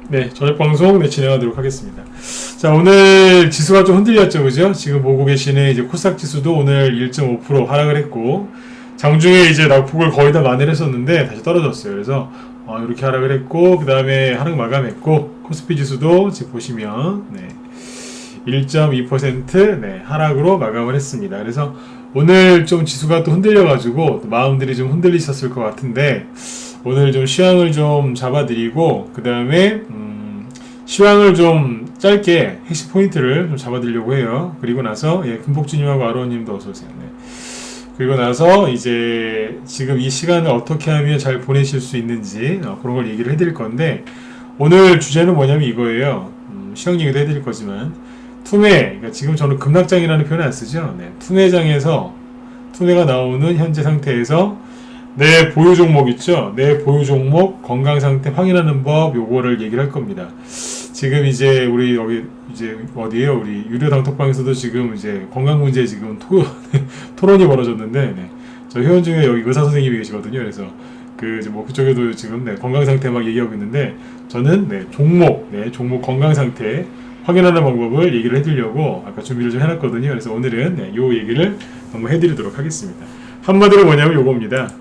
네, 저녁 방송 진행하도록 하겠습니다. 자, 오늘 지수가 좀 흔들렸죠, 그죠? 지금 보고 계시는 이제 코스닥 지수도 오늘 1.5% 하락을 했고, 장중에 이제 낙폭을 거의 다 만회를 했었는데 다시 떨어졌어요. 그래서 이렇게 하락을 했고, 그 다음에 하락 마감했고, 코스피 지수도 지금 보시면 1.2% 하락으로 마감을 했습니다. 그래서 오늘 좀 지수가 또 흔들려가지고 마음들이 좀 흔들리셨을 것 같은데, 오늘 좀 시황을 좀 잡아드리고 그 다음에 시황을 좀 짧게 핵심 포인트를 좀 잡아드리려고 해요. 그리고 나서 금복주님하고 아로님도 어서 오세요. 네. 그리고 나서 이제 지금 이 시간을 어떻게 하면 잘 보내실 수 있는지 그런 걸 얘기를 해드릴 건데, 오늘 주제는 뭐냐면 이거예요. 시황 얘기도 해드릴 거지만 투매, 그러니까 지금 저는 급락장이라는 표현을 안 쓰죠. 네. 투매가 나오는 현재 상태에서 내 보유 종목 있죠? 내 보유 종목 건강 상태 확인하는 법, 요거를 얘기를 할 겁니다. 지금 이제 우리 여기 이제 어디에요? 우리 유료 단톡방에서도 지금 이제 건강 문제 지금 토론이 벌어졌는데, 저 회원 중에 여기 의사 선생님이 계시거든요. 그래서 그쪽에도 지금 건강 상태 막 얘기하고 있는데, 저는 종목 건강 상태 확인하는 방법을 얘기를 해드리려고 아까 준비를 좀 해놨거든요. 그래서 오늘은 요 얘기를 한번 해드리도록 하겠습니다. 한마디로 뭐냐면 요겁니다.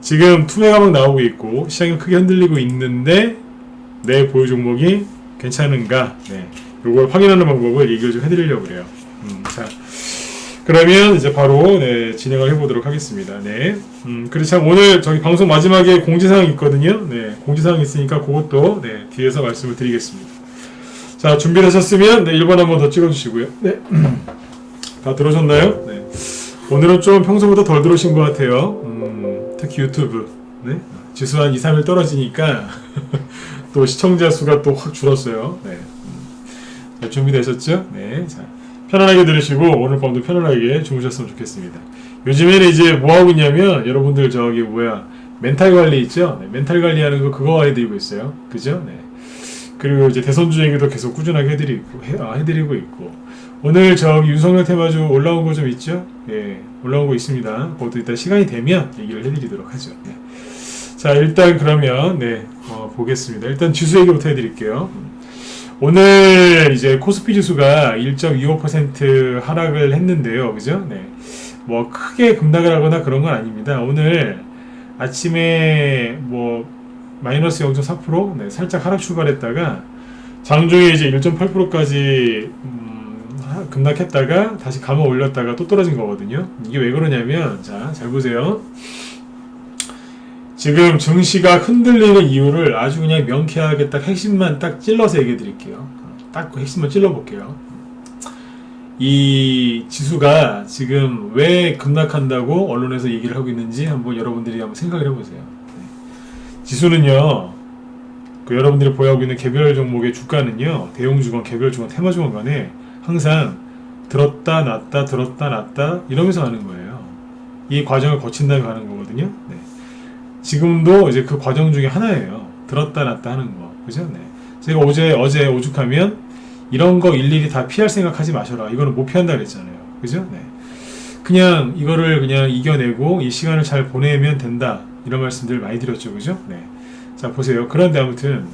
지금 투매가 막 나오고 있고 시장이 크게 흔들리고 있는데 내 보유 종목이 괜찮은가? 요걸 확인하는 방법을 얘기를 좀 해드리려고 그래요. 자, 그러면 이제 바로 진행을 해보도록 하겠습니다. 그리고 참 오늘 저기 방송 마지막에 공지사항이 있거든요. 공지사항이 있으니까 그것도 뒤에서 말씀을 드리겠습니다. 자, 준비되셨으면 1번 한번 더 찍어주시고요. 다 들어오셨나요? 오늘은 좀 평소보다 덜 들어오신 것 같아요. 특히 유튜브. 지수 한 2, 3일 떨어지니까 또 시청자 수가 또 확 줄었어요. 자, 준비되셨죠? 자, 편안하게 들으시고 오늘 밤도 편안하게 주무셨으면 좋겠습니다. 요즘에는 이제 뭐 하고 있냐면 여러분들 멘탈 관리 있죠? 멘탈 관리하는 거 그거 해드리고 있어요. 그죠? 그리고 이제 대선주 얘기도 계속 꾸준하게 해드리고 있고, 오늘 저기 윤석열 테마주 올라온 거 좀 있죠? 올라온 거 있습니다. 그것도 일단 시간이 되면 얘기를 해드리도록 하죠. 자, 일단 그러면 보겠습니다. 일단 지수 얘기부터 해드릴게요. 오늘 이제 코스피 지수가 1.25% 하락을 했는데요, 그죠? 뭐 크게 급락을 하거나 그런 건 아닙니다. 오늘 아침에 마이너스 0.4%, 살짝 하락 출발했다가 장중에 이제 1.8%까지 급락했다가 다시 감아 올렸다가 또 떨어진 거거든요. 이게 왜 그러냐면, 자, 잘 보세요. 지금 증시가 흔들리는 이유를 아주 그냥 명쾌하게 딱 핵심만 딱 찔러서 얘기해 드릴게요. 딱 그 핵심만 찔러 볼게요. 이 지수가 지금 왜 급락한다고 언론에서 얘기를 하고 있는지 여러분들이 한번 생각을 해보세요. 지수는요, 여러분들이 보유하고 있는 개별 종목의 주가는요, 대용주건, 개별주건, 테마주건 간에 항상 들었다 놨다 이러면서 가는 거예요. 이 과정을 거친 다음에 가는 거거든요. 지금도 이제 그 과정 중에 하나예요. 들었다 놨다 하는 거. 그죠? 제가 어제 오죽하면 이런 거 일일이 다 피할 생각하지 마셔라. 이거는 못 피한다 그랬잖아요. 그죠? 그냥 이거를 그냥 이겨내고 이 시간을 잘 보내면 된다. 이런 말씀들 많이 드렸죠. 그죠? 자, 보세요. 그런데 아무튼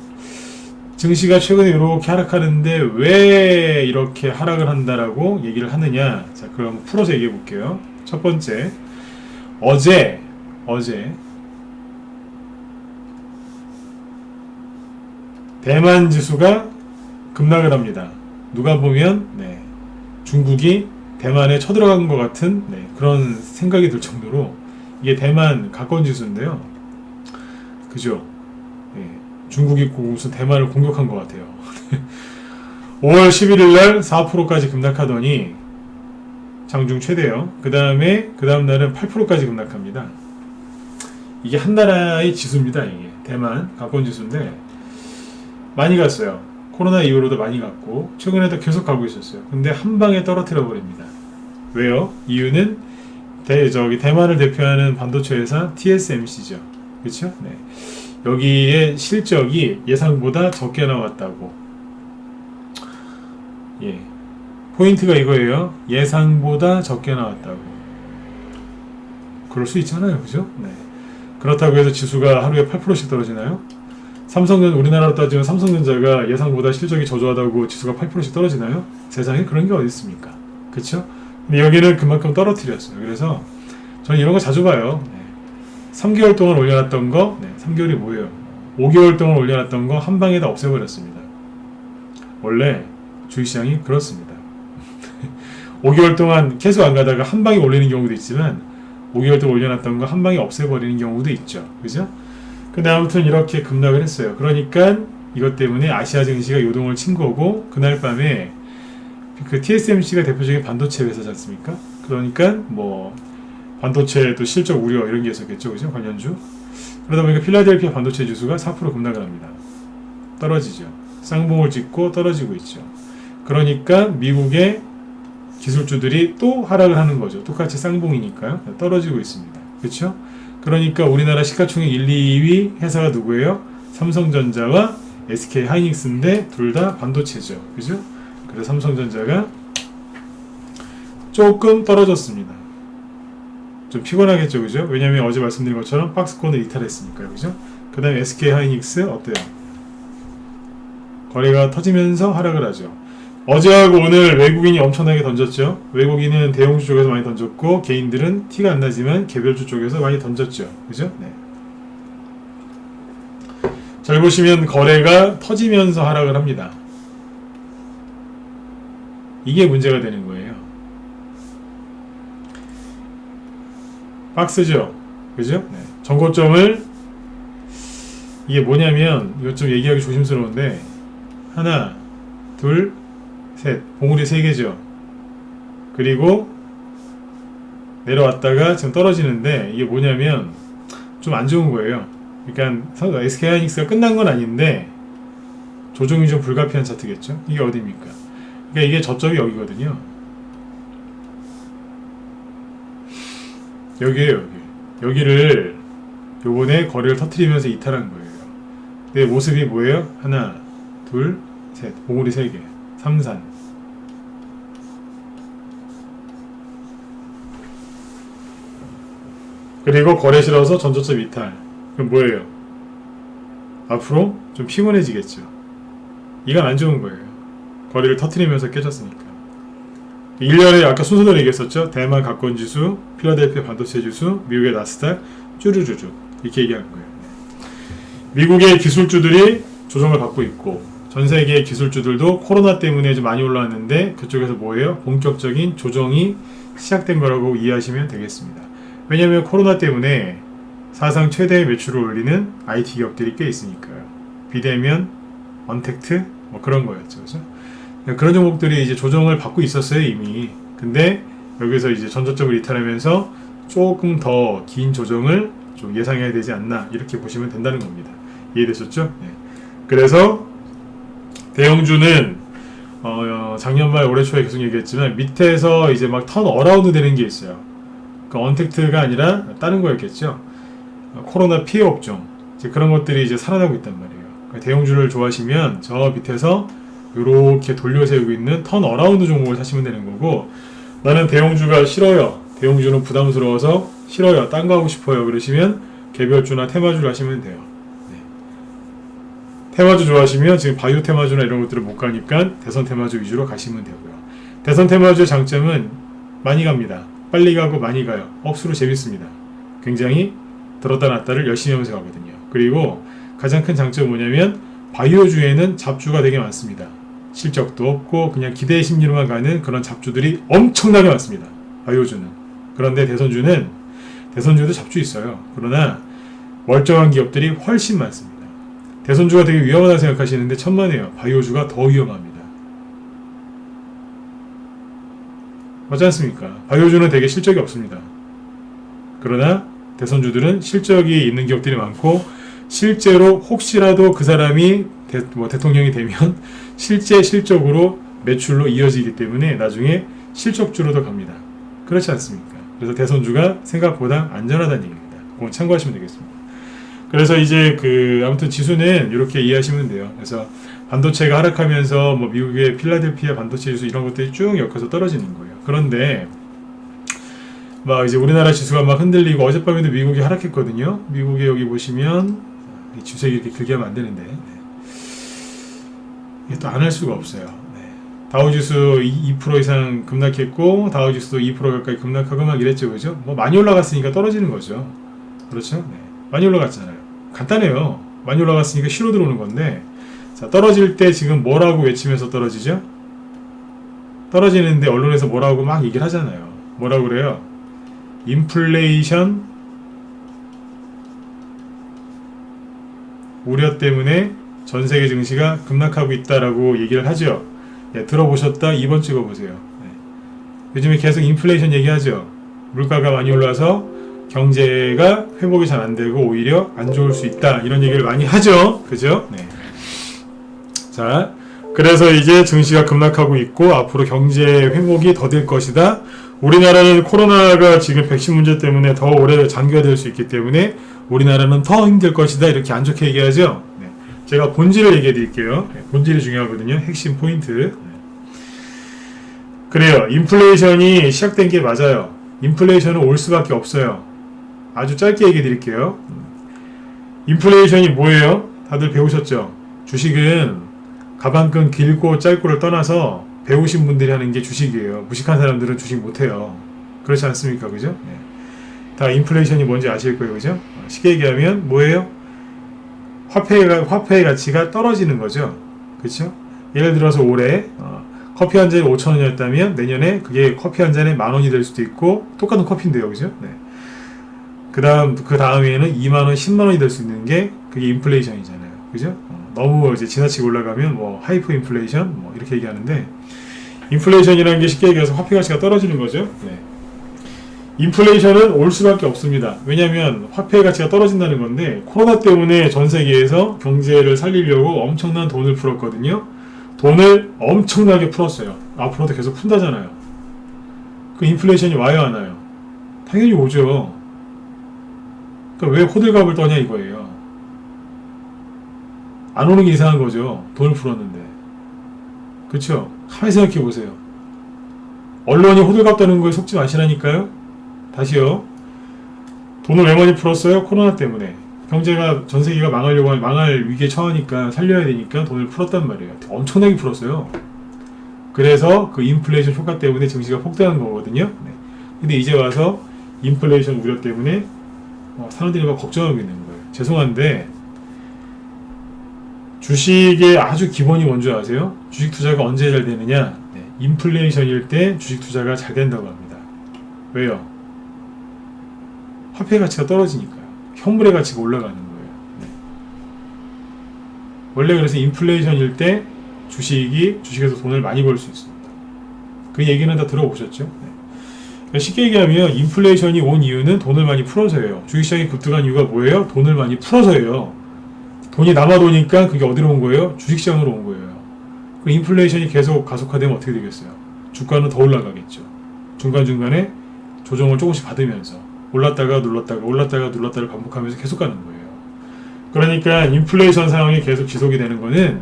증시가 최근에 이렇게 하락하는데 왜 이렇게 하락을 한다라고 얘기를 하느냐. 자, 그럼 풀어서 얘기해 볼게요. 첫 번째, 어제 대만 지수가 급락을 합니다. 누가 보면 중국이 대만에 쳐들어간 것 같은 그런 생각이 들 정도로 이게 대만 가까운 지수인데요. 그죠? 중국이 무슨 대만을 공격한 것 같아요. 5월 11일 날 4%까지 급락하더니 장중 최대요. 그 다음 날은 8%까지 급락합니다. 이게 한 나라의 지수입니다. 이게 대만 가까운 지수인데 많이 갔어요. 코로나 이후로도 많이 갔고 최근에도 계속 가고 있었어요. 근데 한 방에 떨어뜨려 버립니다. 왜요? 이유는 대만을 대표하는 반도체 회사 TSMC죠. 그렇죠? 여기에 실적이 예상보다 적게 나왔다고. 포인트가 이거예요. 예상보다 적게 나왔다고. 그럴 수 있잖아요. 그죠? 그렇다고 해서 지수가 하루에 8%씩 떨어지나요? 우리나라로 따지면 삼성전자가 예상보다 실적이 저조하다고 지수가 8%씩 떨어지나요? 세상에 그런 게 어디 있습니까? 그쵸? 근데 여기는 그만큼 떨어뜨렸어요. 그래서 저는 이런 거 자주 봐요. 3개월 동안 올려놨던 거, 3개월이 뭐예요? 5개월 동안 올려놨던 거 한 방에 다 없애버렸습니다. 원래 주식시장이 그렇습니다. 5개월 동안 계속 안 가다가 한 방에 올리는 경우도 있지만 5개월 동안 올려놨던 거 한 방에 없애버리는 경우도 있죠. 그죠? 근데 아무튼 이렇게 급락을 했어요. 그러니까 이것 때문에 아시아 증시가 요동을 친 거고, 그날 밤에 그 TSMC가 대표적인 반도체 회사지 않습니까? 그러니까 뭐 반도체 또 실적 우려 이런 게 있었겠죠. 그죠? 관련주. 그러다 보니까 필라델피아 반도체 지수가 4% 급락을 합니다. 떨어지죠. 쌍봉을 찍고 떨어지고 있죠. 그러니까 미국의 기술주들이 또 하락을 하는 거죠. 똑같이 쌍봉이니까요. 떨어지고 있습니다. 그렇죠? 그러니까 우리나라 시가총액 1, 2위 회사가 누구예요? 삼성전자와 SK하이닉스인데 둘 다 반도체죠. 그죠? 그래서 삼성전자가 조금 떨어졌습니다. 좀 피곤하겠죠. 그죠? 왜냐면 어제 말씀드린 것처럼 박스권을 이탈했으니까요. 그죠? 그 다음에 SK하이닉스 어때요? 거래가 터지면서 하락을 하죠. 어제하고 오늘 외국인이 엄청나게 던졌죠. 외국인은 대형주 쪽에서 많이 던졌고, 개인들은 티가 안 나지만 개별주 쪽에서 많이 던졌죠. 그죠? 네. 잘 보시면 거래가 터지면서 하락을 합니다. 이게 문제가 되는 거예요. 박스죠. 그죠? 네. 전고점을, 이게 뭐냐면, 이거 좀 얘기하기 조심스러운데, 하나, 둘, 셋, 봉우리 3개죠. 그리고 내려왔다가 지금 떨어지는데, 이게 뭐냐면 좀 안 좋은 거예요. 그러니까 SK하이닉스가 끝난 건 아닌데 조정이 좀 불가피한 차트겠죠. 이게 어디입니까? 그러니까 이게 저점이 여기거든요. 여기에요. 여기를 요번에 거래를 터뜨리면서 이탈한 거예요. 내 모습이 뭐예요? 하나, 둘, 셋, 봉우리 3개, 삼산. 그리고 거래 실어서 전저점 이탈. 그럼 뭐예요? 앞으로 좀 피곤해지겠죠. 이건 안 좋은 거예요. 거래를 터뜨리면서 깨졌으니까. 1년에 아까 순서대로 얘기했었죠. 대만 가권지수, 필라델피아 반도체 지수, 미국의 나스닥, 쭈루쭈루 이렇게 얘기하는 거예요. 미국의 기술주들이 조정을 받고 있고, 전 세계의 기술주들도 코로나 때문에 좀 많이 올라왔는데 그쪽에서 뭐예요? 본격적인 조정이 시작된 거라고 이해하시면 되겠습니다. 왜냐하면 코로나 때문에 사상 최대의 매출을 올리는 IT 기업들이 꽤 있으니까요. 비대면, 언택트 뭐 그런 거였죠. 그죠? 그런 종목들이 이제 조정을 받고 있었어요, 이미. 근데 여기서 이제 전저점을 이탈하면서 조금 더 긴 조정을 좀 예상해야 되지 않나, 이렇게 보시면 된다는 겁니다. 이해되셨죠? 네. 그래서 대형주는 작년 말 올해 초에 계속 얘기했지만 밑에서 이제 막 턴 어라운드 되는 게 있어요. 그 언택트가 아니라 다른 거였겠죠. 코로나 피해 업종, 이제 그런 것들이 이제 살아나고 있단 말이에요. 대형주를 좋아하시면 저 밑에서 이렇게 돌려세우고 있는 턴 어라운드 종목을 사시면 되는 거고, 나는 대형주가 싫어요, 대형주는 부담스러워서 싫어요, 딴 거 하고 싶어요, 그러시면 개별주나 테마주를 하시면 돼요. 네. 테마주 좋아하시면 지금 바이오 테마주나 이런 것들을 못 가니까 대선 테마주 위주로 가시면 되고요. 대선 테마주의 장점은 많이 갑니다. 빨리 가고 많이 가요. 억수로 재밌습니다. 굉장히 들었다 놨다를 열심히 하면서 가거든요. 그리고 가장 큰 장점은 뭐냐면 바이오주에는 잡주가 되게 많습니다. 실적도 없고 그냥 기대 심리로만 가는 그런 잡주들이 엄청나게 많습니다. 바이오주는. 그런데 대선주도 잡주 있어요. 그러나 멀쩡한 기업들이 훨씬 많습니다. 대선주가 되게 위험하다고 생각하시는데 천만에요. 바이오주가 더 위험합니다. 맞지 않습니까? 바이오주는 되게 실적이 없습니다. 그러나 대선주들은 실적이 있는 기업들이 많고, 실제로 혹시라도 그 사람이 대통령이 되면 실제 실적으로 매출로 이어지기 때문에 나중에 실적주로도 갑니다. 그렇지 않습니까? 그래서 대선주가 생각보다 안전하다는 얘기입니다. 그건 참고하시면 되겠습니다. 그래서 이제 아무튼 지수는 이렇게 이해하시면 돼요. 그래서 반도체가 하락하면서 뭐 미국의 필라델피아 반도체 지수 이런 것들이 쭉 엮여서 떨어지는 거예요. 그런데 막 이제 우리나라 지수가 막 흔들리고, 어젯밤에도 미국이 하락했거든요. 미국에 여기 보시면 이 주석이 이렇게 길게 하면 안 되는데. 네. 이게 또 안 할 수가 없어요. 네. 다우지수 2% 이상 급락했고, 다우지수도 2% 가까이 급락하고 막 이랬죠, 그죠? 뭐 많이 올라갔으니까 떨어지는 거죠. 그렇죠? 네. 많이 올라갔잖아요. 간단해요. 많이 올라갔으니까 시로 들어오는 건데, 자, 떨어질 때 지금 뭐라고 외치면서 떨어지죠? 떨어지는데 언론에서 뭐라고 막 얘기를 하잖아요. 뭐라고 그래요? 인플레이션 우려 때문에 전 세계 증시가 급락하고 있다라고 얘기를 하죠. 예, 들어보셨다? 2번 찍어보세요. 네. 요즘에 계속 인플레이션 얘기하죠. 물가가 많이 올라서 경제가 회복이 잘 안 되고 오히려 안 좋을 수 있다. 이런 얘기를 많이 하죠. 그죠? 네. 자, 그래서 이제 증시가 급락하고 있고 앞으로 경제 회복이 더 될 것이다. 우리나라는 코로나가 지금 백신 문제 때문에 더 오래 장기화될 수 있기 때문에 우리나라는 더 힘들 것이다. 이렇게 안 좋게 얘기하죠. 네. 제가 본질을 얘기해 드릴게요. 네. 본질이 중요하거든요. 핵심 포인트. 네. 그래요. 인플레이션이 시작된 게 맞아요. 인플레이션은 올 수밖에 없어요. 아주 짧게 얘기해 드릴게요. 인플레이션이 뭐예요? 다들 배우셨죠? 주식은 가방끈 길고 짧고를 떠나서 배우신 분들이 하는 게 주식이에요. 무식한 사람들은 주식 못해요. 그렇지 않습니까? 그죠? 네. 다 인플레이션이 뭔지 아실 거예요. 그죠? 쉽게 얘기하면 뭐예요? 화폐의 가치가 떨어지는 거죠. 그렇죠? 예를 들어서 올해 커피 한 잔이 5,000원이었다면 내년에 그게 커피 한 잔에 10,000원이 될 수도 있고 똑같은 커피인데요. 그죠? 네. 그 다음에는 2만원, 10만원이 될 수 있는 게 그게 인플레이션이잖아요. 그죠? 너무 이제 지나치게 올라가면 뭐 하이퍼 인플레이션 뭐 이렇게 얘기하는데 인플레이션이라는 게 쉽게 얘기해서 화폐 가치가 떨어지는 거죠. 네. 인플레이션은 올 수밖에 없습니다. 왜냐하면 화폐 가치가 떨어진다는 건데 코로나 때문에 전 세계에서 경제를 살리려고 엄청난 돈을 풀었거든요. 돈을 엄청나게 풀었어요. 앞으로도 계속 푼다잖아요. 그 인플레이션이 와요, 안 와요? 당연히 오죠. 그러니까 왜 호들갑을 떠냐 이거예요. 안 오는 게 이상한 거죠. 돈을 풀었는데. 그쵸? 가만히 생각해 보세요. 언론이 호들갑 떠는 거에 속지 마시라니까요. 다시요. 돈을 왜 많이 풀었어요? 코로나 때문에. 경제가 전 세계가 망할 위기에 처하니까 살려야 되니까 돈을 풀었단 말이에요. 엄청나게 풀었어요. 그래서 그 인플레이션 효과 때문에 증시가 폭등한 거거든요. 네. 근데 이제 와서 인플레이션 우려 때문에 사람들이 막 걱정하고 있는 거예요. 죄송한데 주식의 아주 기본이 뭔지 아세요? 주식 투자가 언제 잘 되느냐? 네. 인플레이션일 때 주식 투자가 잘 된다고 합니다. 왜요? 화폐 가치가 떨어지니까요. 현물의 가치가 올라가는 거예요. 네. 원래 그래서 인플레이션일 때 주식에서 돈을 많이 벌 수 있습니다. 그 얘기는 다 들어보셨죠? 네. 쉽게 얘기하면 인플레이션이 온 이유는 돈을 많이 풀어서예요. 주식시장이 급등한 이유가 뭐예요? 돈을 많이 풀어서예요. 돈이 남아도니까 그게 어디로 온 거예요? 주식시장으로 온 거예요. 그 인플레이션이 계속 가속화되면 어떻게 되겠어요? 주가는 더 올라가겠죠. 중간중간에 조정을 조금씩 받으면서 올랐다가 눌렀다를 반복하면서 계속 가는 거예요. 그러니까 인플레이션 상황이 계속 지속이 되는 거는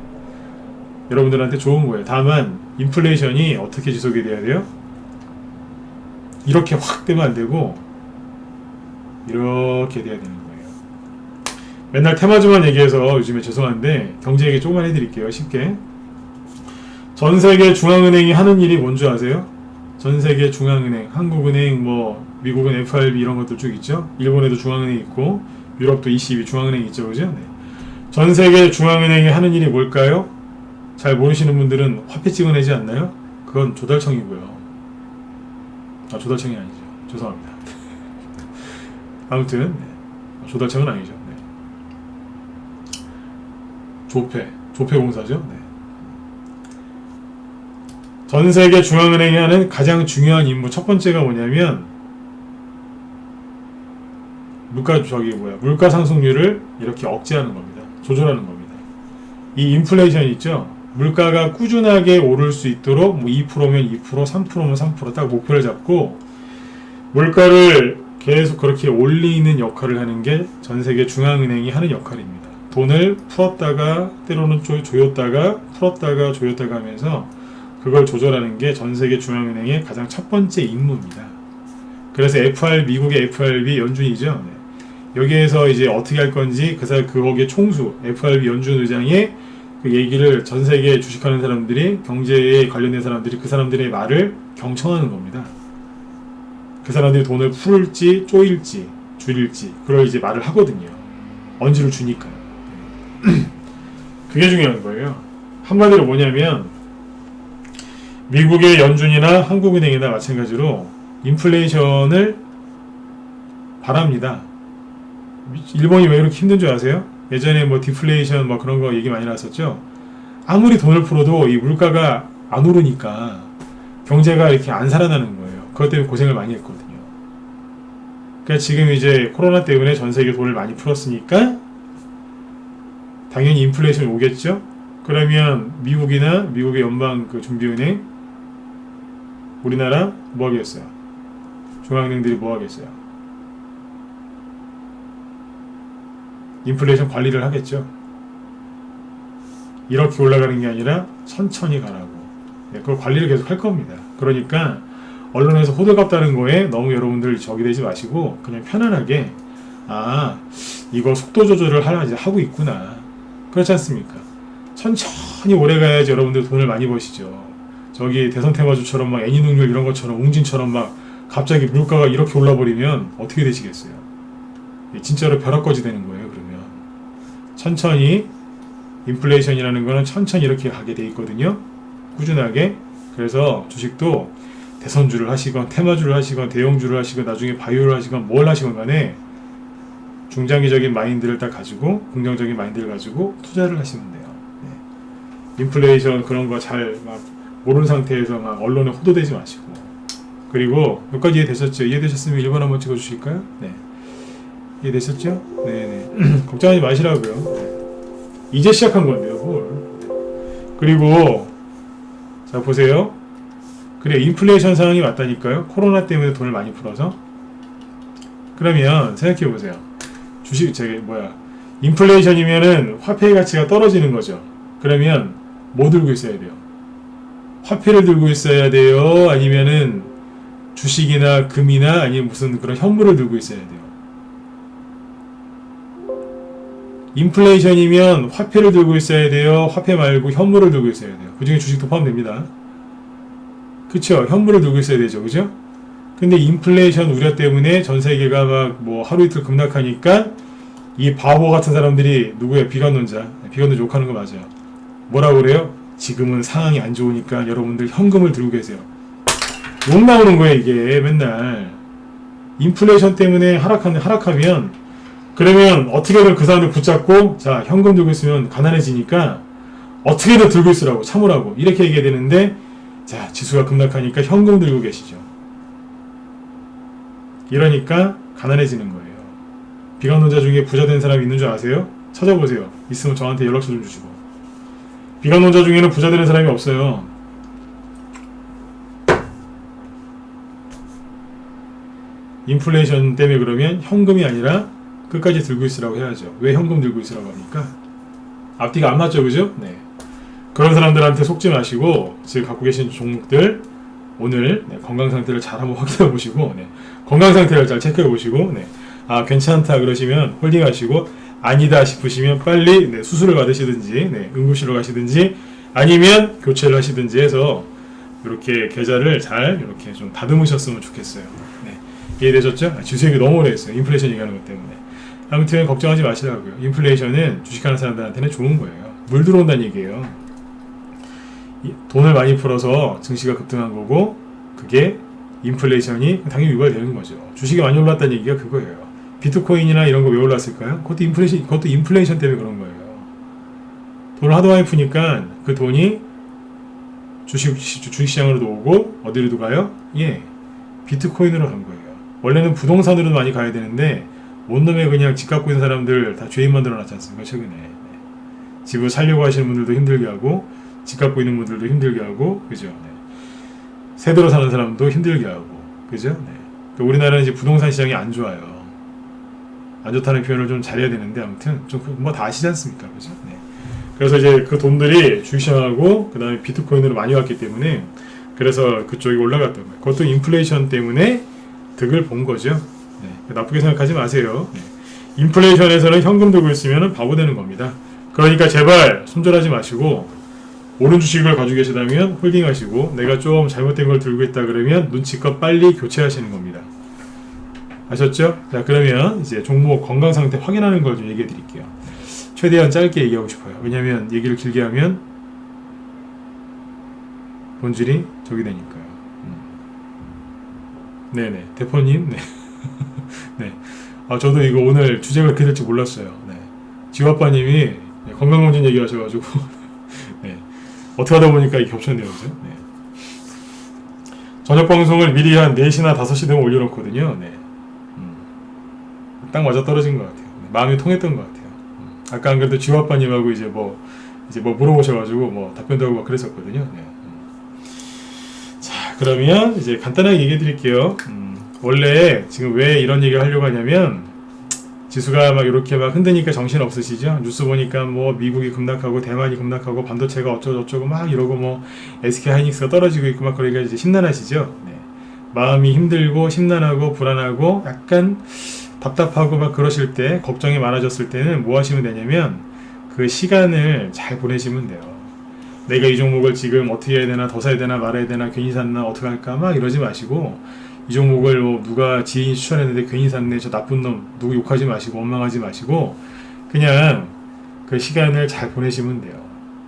여러분들한테 좋은 거예요. 다만 인플레이션이 어떻게 지속이 돼야 돼요? 이렇게 확 되면 안 되고 이렇게 돼야 되는 거예요. 맨날 테마주만 얘기해서 요즘에 죄송한데 경제 얘기 조금만 해드릴게요. 쉽게. 전 세계 중앙은행이 하는 일이 뭔지 아세요? 전 세계 중앙은행, 한국은행, 뭐 미국은 FRB 이런 것들 쭉 있죠. 일본에도 중앙은행 있고 유럽도 ECB 중앙은행 있죠, 그죠? 네. 전 세계 중앙은행이 하는 일이 뭘까요? 잘 모르시는 분들은 화폐 찍어내지 않나요? 그건 조달청이고요. 조달청이 아니죠. 죄송합니다. 아무튼 네. 조달청은 아니죠. 네. 조폐공사죠. 네. 전 세계 중앙은행이 하는 가장 중요한 임무 첫 번째가 뭐냐면 물가 상승률을 이렇게 억제하는 겁니다. 조절하는 겁니다. 이 인플레이션 있죠? 물가가 꾸준하게 오를 수 있도록 뭐 2%면 2%, 3%면 3% 딱 목표를 잡고 물가를 계속 그렇게 올리는 역할을 하는 게 전 세계 중앙은행이 하는 역할입니다. 돈을 풀었다가 때로는 조였다가 풀었다가 조였다가 하면서 그걸 조절하는 게 전 세계 중앙은행의 가장 첫 번째 임무입니다. 그래서 미국의 FRB 연준이죠. 네. 여기에서 이제 어떻게 할 건지 거기에 총수 FRB 연준 의장의 그 얘기를 전 세계 주식하는 사람들이 경제에 관련된 사람들이 그 사람들의 말을 경청하는 겁니다. 그 사람들이 돈을 풀을지 쪼일지 줄일지 그걸 이제 말을 하거든요. 언지를 주니까요. 그게 중요한 거예요. 한마디로 뭐냐면 미국의 연준이나 한국은행이나 마찬가지로 인플레이션을 바랍니다. 일본이 왜 이렇게 힘든 줄 아세요? 예전에 뭐 디플레이션 뭐 그런 거 얘기 많이 나왔었죠. 아무리 돈을 풀어도 이 물가가 안 오르니까 경제가 이렇게 안 살아나는 거예요. 그것 때문에 고생을 많이 했거든요. 그러니까 지금 이제 코로나 때문에 전 세계 돈을 많이 풀었으니까 당연히 인플레이션이 오겠죠. 그러면 미국이나 미국의 연방 그 준비은행, 우리나라 뭐 하겠어요? 중앙은행들이 뭐 하겠어요? 인플레이션 관리를 하겠죠. 이렇게 올라가는 게 아니라 천천히 가라고. 그걸 관리를 계속 할 겁니다. 그러니까 언론에서 호들갑 따는 거에 너무 여러분들 적이 되지 마시고 그냥 편안하게 이거 속도 조절을 하고 있구나. 그렇지 않습니까? 천천히 오래 가야지 여러분들 돈을 많이 버시죠. 저기 대선 테마주처럼 막 애니능률 이런 것처럼 웅진처럼 막 갑자기 물가가 이렇게 올라버리면 어떻게 되시겠어요? 진짜로 벼락거지 되는 거예요. 그러면 천천히 인플레이션이라는 거는 천천히 이렇게 가게 돼 있거든요. 꾸준하게. 그래서 주식도 대선주를 하시건 테마주를 하시건 대형주를 하시건 나중에 바이오를 하시건 뭘 하시건 간에 중장기적인 마인드를 딱 가지고 긍정적인 마인드를 가지고 투자를 하시면 돼요. 네. 인플레이션 그런 거 잘 막 모르는 상태에서 막 언론에 호도되지 마시고. 그리고 몇 가지 이해되셨죠? 이해되셨으면 1번 한번 찍어주실까요? 네. 이해되셨죠? 네네. 걱정하지 마시라고요. 네. 이제 시작한 건데요, 뭘. 네. 그리고 자 보세요. 그래 인플레이션 상황이 왔다니까요. 코로나 때문에 돈을 많이 풀어서. 그러면 생각해 보세요. 주식 인플레이션이면은 화폐의 가치가 떨어지는 거죠. 그러면 뭐 들고 있어야 돼요? 화폐를 들고 있어야 돼요? 아니면은 주식이나 금이나 아니면 무슨 그런 현물을 들고 있어야 돼요? 인플레이션이면 화폐를 들고 있어야 돼요? 화폐 말고 현물을 들고 있어야 돼요? 그 중에 주식도 포함됩니다. 그쵸? 현물을 들고 있어야 되죠. 그죠? 근데 인플레이션 우려 때문에 전 세계가 막 뭐 하루 이틀 급락하니까 이 바보 같은 사람들이 누구야? 비관론자 욕하는 거 맞아요. 뭐라고 그래요? 지금은 상황이 안 좋으니까 여러분들 현금을 들고 계세요. 욕 나오는 거예요. 이게 맨날 인플레이션 때문에 하락하면 그러면 어떻게든 그 사람들 붙잡고 자 현금 들고 있으면 가난해지니까 어떻게든 들고 있으라고 참으라고 이렇게 얘기해야 되는데 자 지수가 급락하니까 현금 들고 계시죠. 이러니까 가난해지는 거예요. 비관론자 중에 부자 된 사람이 있는 줄 아세요? 찾아보세요. 있으면 저한테 연락처 좀 주시고. 비관론자 중에는 부자 되는 사람이 없어요. 인플레이션 때문에 그러면 현금이 아니라 끝까지 들고 있으라고 해야죠. 왜 현금 들고 있으라고 합니까? 앞뒤가 안 맞죠, 그죠? 네. 그런 사람들한테 속지 마시고 지금 갖고 계신 종목들 오늘 건강 상태를 잘 한번 확인해 보시고 건강 상태를 잘 체크해 보시고 괜찮다 그러시면 홀딩하시고 아니다 싶으시면 빨리 수술을 받으시든지 응급실로 가시든지 아니면 교체를 하시든지 해서 이렇게 계좌를 잘 이렇게 좀 다듬으셨으면 좋겠어요. 이해되셨죠? 주식 얘기 너무 오래 했어요. 인플레이션 얘기하는 것 때문에. 아무튼 걱정하지 마시라고요. 인플레이션은 주식하는 사람들한테는 좋은 거예요. 물 들어온다는 얘기예요. 돈을 많이 풀어서 증시가 급등한 거고 그게 인플레이션이 당연히 유발되는 거죠. 주식이 많이 올랐다는 얘기가 그거예요. 비트코인이나 이런 거 왜 올랐을까요? 그것도 인플레이션 때문에 그런 거예요. 돈을 하도 많이 푸니까 그 돈이 주식시장으로도 오고 어디로도 가요? 비트코인으로 간 거예요. 원래는 부동산으로 많이 가야 되는데 온놈에 그냥 집 갖고 있는 사람들 다 죄인 만들어 놨지 않습니까? 최근에 집을 살려고 하시는 분들도 힘들게 하고 집 갖고 있는 분들도 힘들게 하고 그죠? 세대로 사는 사람도 힘들게 하고 그죠? 그러니까 우리나라는 이제 부동산 시장이 안 좋아요. 안 좋다는 표현을 좀 잘해야 되는데 아무튼 좀 뭐 다 아시지 않습니까? 그죠? 그래서 이제 그 돈들이 주식시장하고 그 다음에 비트코인으로 많이 왔기 때문에 그래서 그쪽이 올라갔던 거예요. 그것도 인플레이션 때문에 득을 본 거죠. 나쁘게 생각하지 마세요. 인플레이션에서는 현금 들고 있으면 바보 되는 겁니다. 그러니까 제발 손절하지 마시고 오른 주식을 가지고 계시다면 홀딩하시고 내가 좀 잘못된 걸 들고 있다 그러면 눈치껏 빨리 교체하시는 겁니다. 아셨죠? 자, 그러면 이제 종목 건강 상태 확인하는 걸 좀 얘기해 드릴게요. 최대한 짧게 얘기하고 싶어요. 왜냐면 얘기를 길게 하면 본질이 저기 되니까요. 네네. 대표님, 네. 네. 아, 저도 이거 오늘 주제가 그렇게 될지 몰랐어요. 네. 지화빠님이 건강검진 얘기하셔가지고, 네. 어떻게 하다 보니까 이게 겹쳤네요. 그죠? 네. 저녁 방송을 미리 한 4시나 5시 되면 올려놓거든요. 네. 딱 맞아 떨어진 것 같아요. 마음이 통했던 것 같아요. 아까 안 그래도 지화빠님하고 이제 뭐 물어보셔가지고 뭐 답변도 하고 막 그랬었거든요. 네. 자, 그러면 이제 간단하게 얘기해 드릴게요. 원래 지금 왜 이런 얘기를 하려고 하냐면 지수가 막 이렇게 막 흔드니까 정신 없으시죠? 뉴스 보니까 뭐 미국이 급락하고 대만이 급락하고 반도체가 어쩌고저쩌고 막 이러고 뭐 SK 하이닉스가 떨어지고 있고 막 그러니까 이제 심란하시죠? 네. 마음이 힘들고 심란하고 불안하고 약간 답답하고 막 그러실 때 걱정이 많아졌을 때는 뭐 하시면 되냐면 그 시간을 잘 보내시면 돼요. 내가 이 종목을 지금 어떻게 해야 되나 더 사야 되나 말아야 되나 괜히 샀나 어떻게 할까 막 이러지 마시고 이 종목을 뭐 누가 지인이 추천했는데 괜히 샀네 저 나쁜 놈 누구 욕하지 마시고 원망하지 마시고 그냥 그 시간을 잘 보내시면 돼요.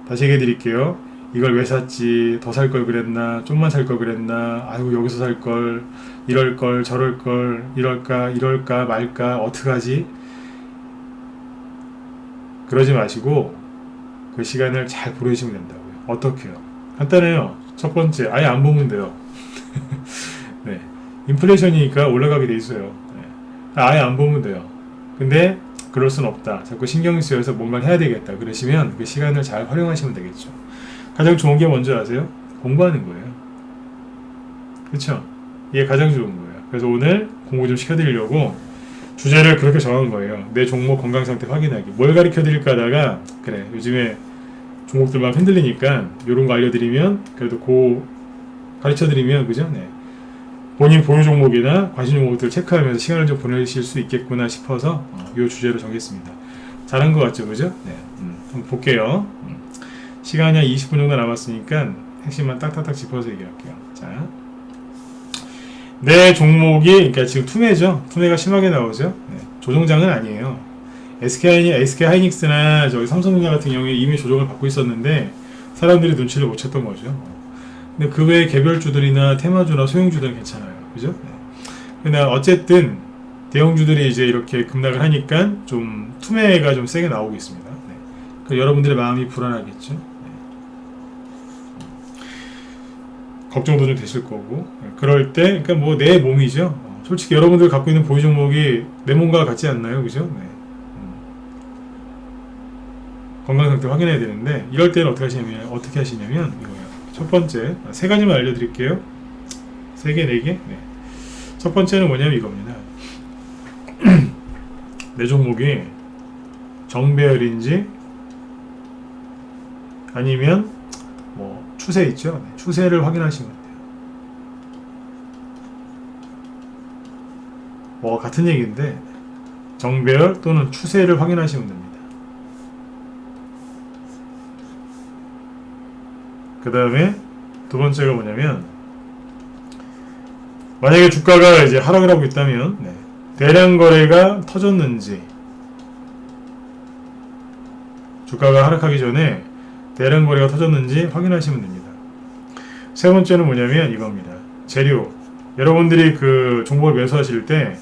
다시 얘기해 드릴게요. 이걸 왜 샀지 더 살 걸 그랬나 좀만 살 걸 그랬나 아이고 여기서 살 걸 이럴 걸 저럴 걸 이럴까 말까 어떡하지 그러지 마시고 그 시간을 잘 보내시면 된다고요. 어떻게요? 간단해요. 첫 번째 아예 안 보면 돼요. 네. 인플레이션이니까 올라가게 돼 있어요. 네. 아예 안 보면 돼요. 근데 그럴 순 없다. 자꾸 신경이 쓰여서 뭔가를 해야 되겠다. 그러시면 그 시간을 잘 활용하시면 되겠죠. 가장 좋은 게 뭔지 아세요? 공부하는 거예요. 그렇죠? 이게 가장 좋은 거예요. 그래서 오늘 공부 좀 시켜드리려고 주제를 그렇게 정한 거예요. 내 종목 건강 상태 확인하기. 뭘 가르쳐 드릴까 하다가 그래 요즘에 종목들 막 흔들리니까 이런 거 알려드리면 그래도 가르쳐 드리면 그죠? 네. 본인 보유 종목이나 관심 종목들 체크하면서 시간을 좀 보내실 수 있겠구나 싶어서 이 주제로 정했습니다. 잘한 것 같죠, 그죠? 네. 한번 볼게요. 시간이 한 20분 정도 남았으니까 핵심만 딱딱딱 짚어서 얘기할게요. 자, 내 종목이 그러니까 지금 투매죠. 투매가 심하게 나오죠. 네. 조정장은 아니에요. SK 하이닉스나 저기 삼성전자 같은 경우에 이미 조정을 받고 있었는데 사람들이 눈치를 못 챘던 거죠. 근데 그 외에 개별주들이나 테마주나 소형주들은 괜찮아요. 그죠? 네. 근데 어쨌든 대형주들이 이제 이렇게 급락을 하니까 좀 투매가 좀 세게 나오고 있습니다. 네. 그러니까 여러분들의 마음이 불안하겠죠. 네. 걱정도 좀 되실 거고. 네. 그럴 때, 그러니까 뭐 내 몸이죠. 솔직히 여러분들 갖고 있는 보유 종목이 내 몸과 같지 않나요? 그죠? 네. 건강 상태 확인해야 되는데 이럴 때는 어떻게 하시냐면 이거예요. 첫 번째, 세 가지만 알려드릴게요. 3개, 4개? 네. 첫 번째는 뭐냐면 이겁니다. 내 종목이 정배열인지 아니면 뭐 추세 있죠? 네. 추세를 확인하시면 돼요. 뭐 같은 얘기인데 정배열 또는 추세를 확인하시면 됩니다. 그 다음에 두 번째가 뭐냐면 만약에 주가가 이제 하락을 하고 있다면 네. 대량 거래가 터졌는지 주가가 하락하기 전에 대량 거래가 터졌는지 확인하시면 됩니다. 세 번째는 뭐냐면 이겁니다. 재료. 여러분들이 그 종목을 매수하실 때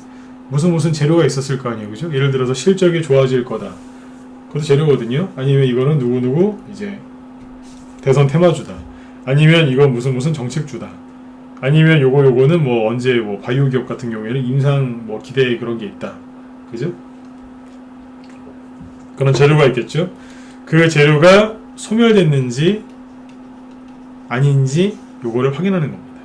무슨 재료가 있었을 거 아니에요. 그죠? 예를 들어서 실적이 좋아질 거다. 그것도 재료거든요. 아니면 이거는 누구누구 이제 대선 테마주다. 아니면 이건 무슨 정책주다. 아니면 요거는 뭐 언제 뭐 바이오 기업 같은 경우에는 임상 뭐 기대 그런 게 있다. 그죠? 그런 재료가 있겠죠? 그 재료가 소멸됐는지 아닌지 요거를 확인하는 겁니다.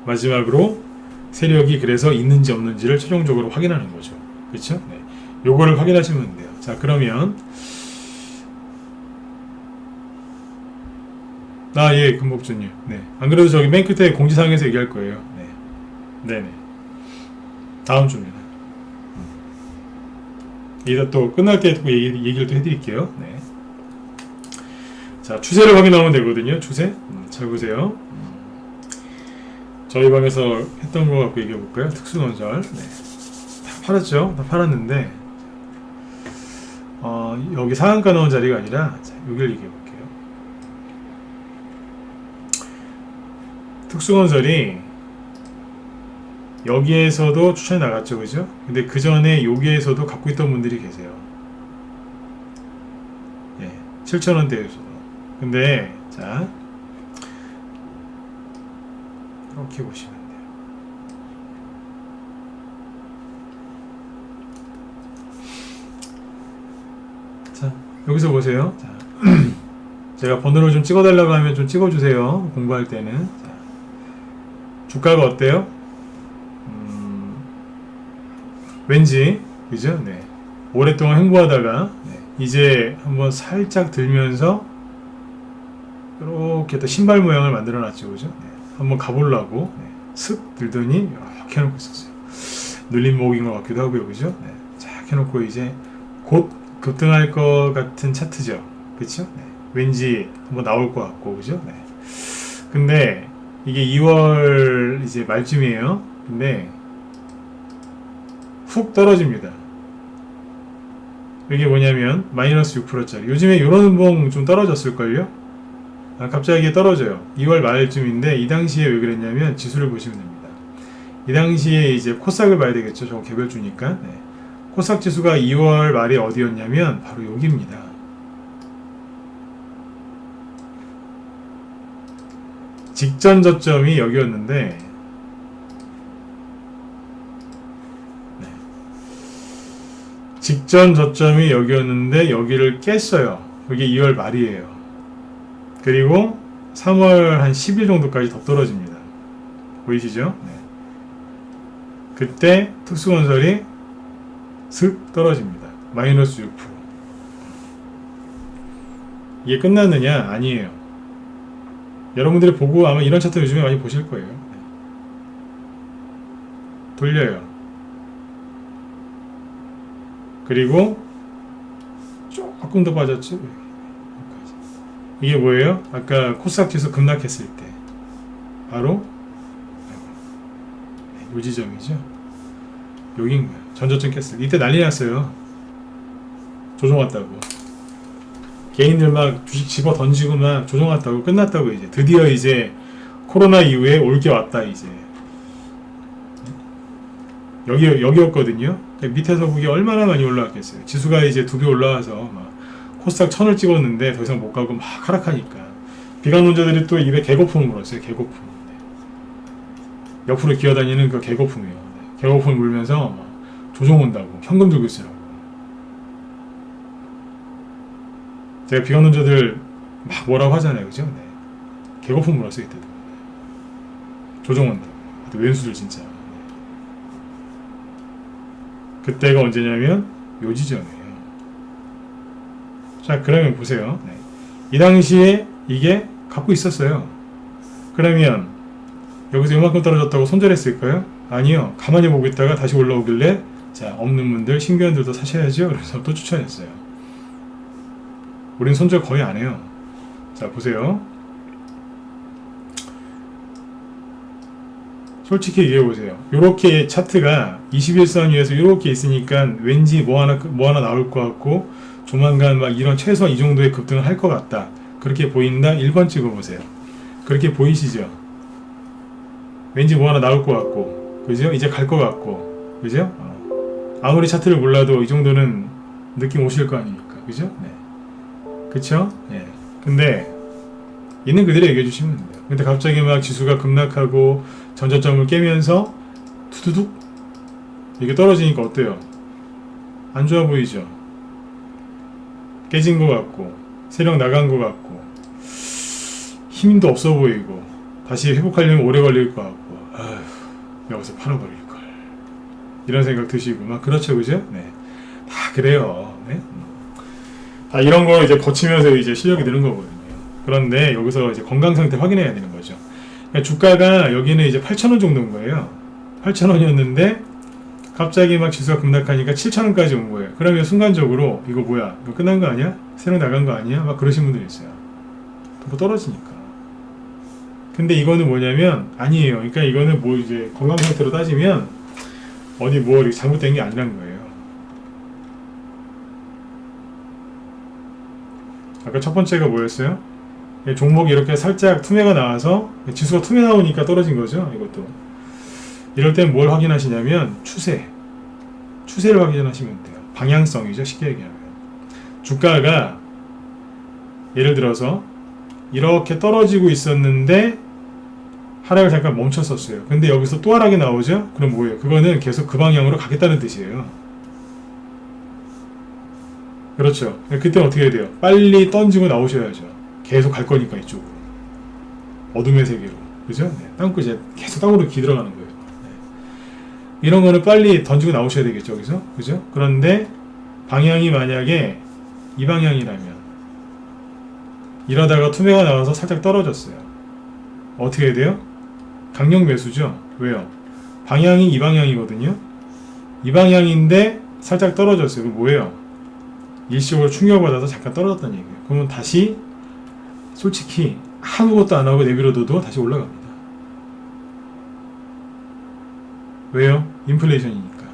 마지막으로 세력이 그래서 있는지 없는지를 최종적으로 확인하는 거죠. 그렇죠? 네. 요거를 확인하시면 돼요. 자, 그러면 예, 금복주님. 네. 안 그래도 저기 맨 끝에 공지사항에서 얘기할 거예요. 네. 네네. 다음 주입니다. 이따 또 끝날 때 또 얘기를 또 해드릴게요. 네. 자, 추세를 확인하면 되거든요. 추세. 잘 보세요. 저희 방에서 했던 거 갖고 얘기해 볼까요? 특수건설. 네. 다 팔았죠. 다 팔았는데 여기 상한가 넣은 자리가 아니라 자, 여기를 얘기해 볼게요. 특수건설이 여기에서도 추천이 나갔죠, 그죠? 근데 그 전에 여기에서도 갖고 있던 분들이 계세요. 예, 7,000원대에서도. 근데 자, 이렇게 보시면 돼요. 자, 여기서 보세요. 자, 제가 번호를 좀 찍어달라고 하면 좀 찍어주세요. 공부할 때는. 자, 주가가 어때요? 왠지 그죠? 네. 오랫동안 횡보하다가 네. 이제 한번 살짝 들면서 이렇게 또 신발 모양을 만들어 놨죠, 그죠? 네. 한번 가보려고 네. 슥 들더니 이렇게 해놓고 있었어요. 눌림목인 것 같기도 하고요, 그죠? 네. 쫙 해놓고 이제 곧 급등할 것 같은 차트죠, 그렇죠? 네. 왠지 한번 나올 것 같고, 그죠? 네. 근데 이게 2월 이제 말쯤이에요. 근데 훅 떨어집니다. 이게 뭐냐면 마이너스 6%짜리. 요즘에 이런 음봉 좀 떨어졌을걸요? 갑자기 떨어져요. 2월 말쯤인데 이 당시에 왜 그랬냐면 지수를 보시면 됩니다. 이 당시에 이제 코스닥을 봐야 되겠죠. 저거 개별주니까. 네. 코스닥 지수가 2월 말에 어디였냐면 바로 여기입니다. 직전 저점이 여기였는데 직전 저점이 여기였는데 여기를 깼어요. 여기 2월 말이에요. 그리고 3월 한 10일 정도까지 더 떨어집니다. 보이시죠? 네. 그때 특수건설이 슥 떨어집니다. 마이너스 6%. 이게 끝났느냐? 아니에요. 여러분들이 보고 아마 이런 차트 요즘에 많이 보실 거예요. 네. 돌려요. 그리고 조금 더 빠졌죠. 이게 뭐예요? 아까 코스닥 지수 급락했을 때 바로 이 지점이죠. 여긴 거예요. 전저점 깼을 때 이때 난리 났어요. 조정 왔다고 개인들 막 주식 집어 던지고 막 조정 왔다고 끝났다고. 이제 드디어 이제 코로나 이후에 올 게 왔다. 이제 여기였거든요. 밑에서 그게 얼마나 많이 올라왔겠어요. 지수가 이제 2배 올라와서 막 코스닥 1000을 찍었는데 더 이상 못 가고 막 하락하니까 비관론자들이 또 입에 개거품을 물었어요. 개거품. 네. 옆으로 기어다니는 그 개거품이에요. 네. 개거품을 물면서 막 조정 온다고 현금 들고 있으라고. 제가 비관론자들 막 뭐라고 하잖아요, 그죠? 네. 개거품 물었어요 이때도. 조정 온다고. 왼수들 진짜. 그때가 언제냐면 요 지점이에요. 자, 그러면 보세요. 네. 이 당시에 이게 갖고 있었어요. 그러면 여기서 이만큼 떨어졌다고 손절했을까요? 아니요. 가만히 보고 있다가 다시 올라오길래 자, 없는 분들, 신규원들도 사셔야죠. 그래서 또 추천했어요. 우린 손절 거의 안 해요. 자, 보세요. 솔직히 얘기해보세요. 요렇게 차트가 21선 위에서 요렇게 있으니까 왠지 뭐 하나 나올 것 같고 조만간 막 이런 최소한 이 정도의 급등을 할 것 같다. 그렇게 보인다? 1번 찍어보세요. 그렇게 보이시죠? 왠지 뭐 하나 나올 것 같고, 그죠? 이제 갈 것 같고, 그죠? 아무리 차트를 몰라도 이 정도는 느낌 오실 거 아닙니까? 그죠? 네. 그쵸? 네. 근데 있는 그대로 얘기해 주시면 돼요. 근데 갑자기 막 지수가 급락하고 전저점을 깨면서 투두둑 이게 떨어지니까 어때요? 안 좋아 보이죠? 깨진 것 같고 세력 나간 것 같고 힘도 없어 보이고 다시 회복하려면 오래 걸릴 것 같고 아휴, 여기서 팔아버릴걸 이런 생각 드시고 막 그렇죠, 그죠? 네, 다 그래요. 네? 다 이런 거 이제 거치면서 이제 실력이 느는 거거든요. 그런데 여기서 이제 건강 상태 확인해야 되는 거죠. 그러니까 주가가 여기는 이제 8,000원 정도인 거예요. 8,000원이었는데 갑자기 막 지수가 급락하니까 7,000원까지 온 거예요. 그러면 순간적으로 이거 뭐야? 이거 끝난 거 아니야? 새로 나간 거 아니야? 막 그러신 분들이 있어요. 또 떨어지니까. 근데 이거는 뭐냐면 아니에요. 그러니까 이거는 뭐 이제 건강 상태로 따지면 어디 뭐 이렇게 잘못된 게 아니란 거예요. 아까 첫 번째가 뭐였어요? 종목이 이렇게 살짝 투매가 나와서 지수가 투매 나오니까 떨어진 거죠. 이것도. 이럴 땐 뭘 확인하시냐면 추세를 확인하시면 돼요. 방향성이죠. 쉽게 얘기하면. 주가가 예를 들어서 이렇게 떨어지고 있었는데 하락을 잠깐 멈췄었어요. 근데 여기서 또 하락이 나오죠? 그럼 뭐예요? 그거는 계속 그 방향으로 가겠다는 뜻이에요. 그렇죠. 그때 어떻게 해야 돼요? 빨리 던지고 나오셔야죠. 계속 갈 거니까 이쪽으로. 어둠의 세계로. 그죠? 네. 땅굴 이제 계속 땅으로 기들어가는 거예요. 네. 이런 거는 빨리 던지고 나오셔야 되겠죠. 여기서. 그죠? 그런데 방향이 만약에 이 방향이라면 이러다가 투매가 나와서 살짝 떨어졌어요. 어떻게 해야 돼요? 강력 매수죠. 왜요? 방향이 이 방향이거든요. 이 방향인데 살짝 떨어졌어요. 그럼 뭐예요? 일시적으로 충격받아서 잠깐 떨어졌다는 얘기예요. 그러면 다시 솔직히 아무것도 안 하고 내버려둬도 다시 올라갑니다. 왜요? 인플레이션이니까.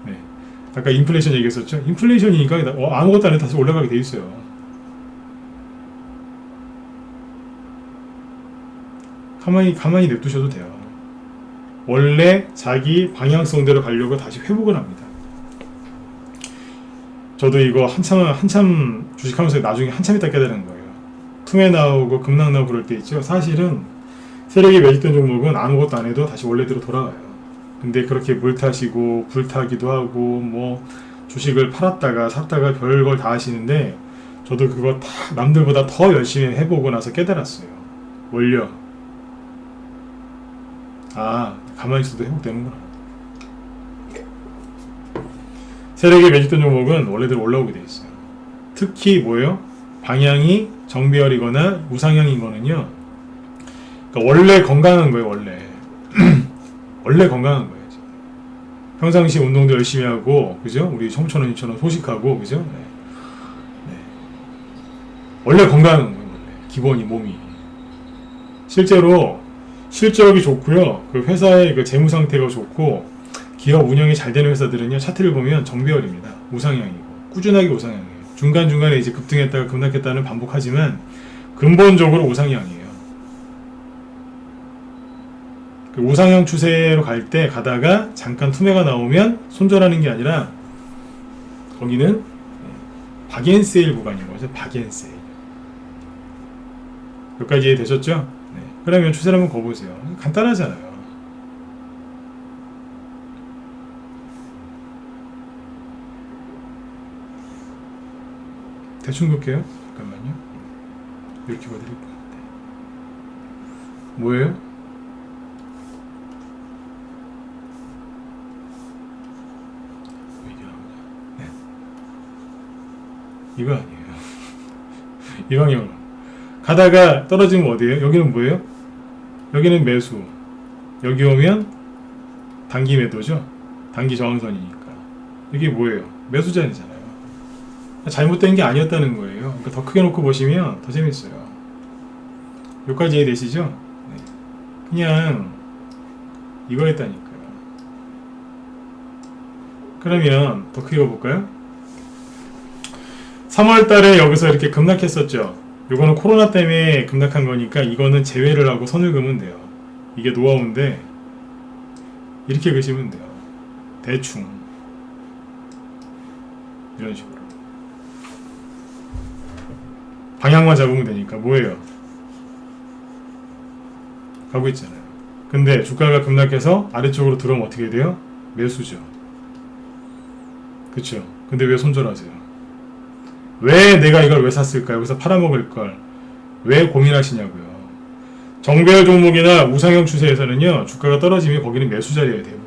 네. 아까 인플레이션 얘기했었죠? 인플레이션이니까 아무것도 안 해도 다시 올라가게 돼 있어요. 가만히 냅두셔도 돼요. 원래 자기 방향성대로 가려고 다시 회복을 합니다. 저도 이거 한참 주식하면서 나중에 한참 있다 깨달은 거예요. 투매 나오고 급락 나오고 그럴 때 있죠. 사실은 세력이 매집된 종목은 아무것도 안 해도 다시 원래대로 돌아가요. 근데 그렇게 물타시고 불타기도 하고 뭐 주식을 팔았다가 샀다가 별걸 다 하시는데 저도 그거 다 남들보다 더 열심히 해보고 나서 깨달았어요. 원려. 가만히 있어도 회복되는구나. 세력이 매집된 종목은 원래대로 올라오게 돼 있어요. 특히 뭐예요? 방향이 정배열이거나 우상향인 거는요. 그러니까 원래 건강한 거예요. 원래 건강한 거예요. 평상시 운동도 열심히 하고, 그죠? 우리 청천원, 이천원 소식하고, 그죠? 네. 네. 원래 건강한 거예요. 원래. 기본이 몸이. 실제로 실적이 좋고요. 그 회사의 그 재무 상태가 좋고 기업 운영이 잘 되는 회사들은요. 차트를 보면 정배열입니다. 우상향이고 꾸준하게 우상향이에요. 중간중간에 이제 급등했다가 급락했다는 반복하지만 근본적으로 우상향이에요. 그 우상향 추세로 갈 때 가다가 잠깐 투매가 나오면 손절하는 게 아니라 거기는 박앤세일 구간인 거죠. 박앤세일. 여기까지 이해되셨죠? 그러면 추세를 한번 거보세요. 간단하잖아요. 대충 볼게요. 잠깐만요. 이렇게 봐드릴게요. 뭐예요? 네. 이거 아니에요. 이 방향으로 가다가 떨어지면 어디에요? 여기는 뭐예요? 여기는 매수. 여기 오면 단기 매도죠. 단기 저항선이니까. 이게 뭐예요? 매수잔이잖아요. 잘못된 게 아니었다는 거예요. 그러니까 더 크게 놓고 보시면 더 재밌어요. 여기까지 이해되시죠? 네. 그냥 이거 했다니까요. 그러면 더 크게 볼까요? 3월 달에 여기서 이렇게 급락했었죠. 요거는 코로나 때문에 급락한 거니까 이거는 제외를 하고 선을 그으면 돼요. 이게 노하우인데 이렇게 그시면 돼요. 대충 이런 식으로 방향만 잡으면 되니까 뭐예요? 가고 있잖아요. 근데 주가가 급락해서 아래쪽으로 들어오면 어떻게 돼요? 매수죠. 그쵸? 근데 왜 손절하세요? 왜 내가 이걸 왜 샀을까? 여기서 팔아먹을 걸 왜 고민하시냐고요. 정배열 종목이나 우상향 추세에서는요. 주가가 떨어지면 거기는 매수 자리예요. 대부분.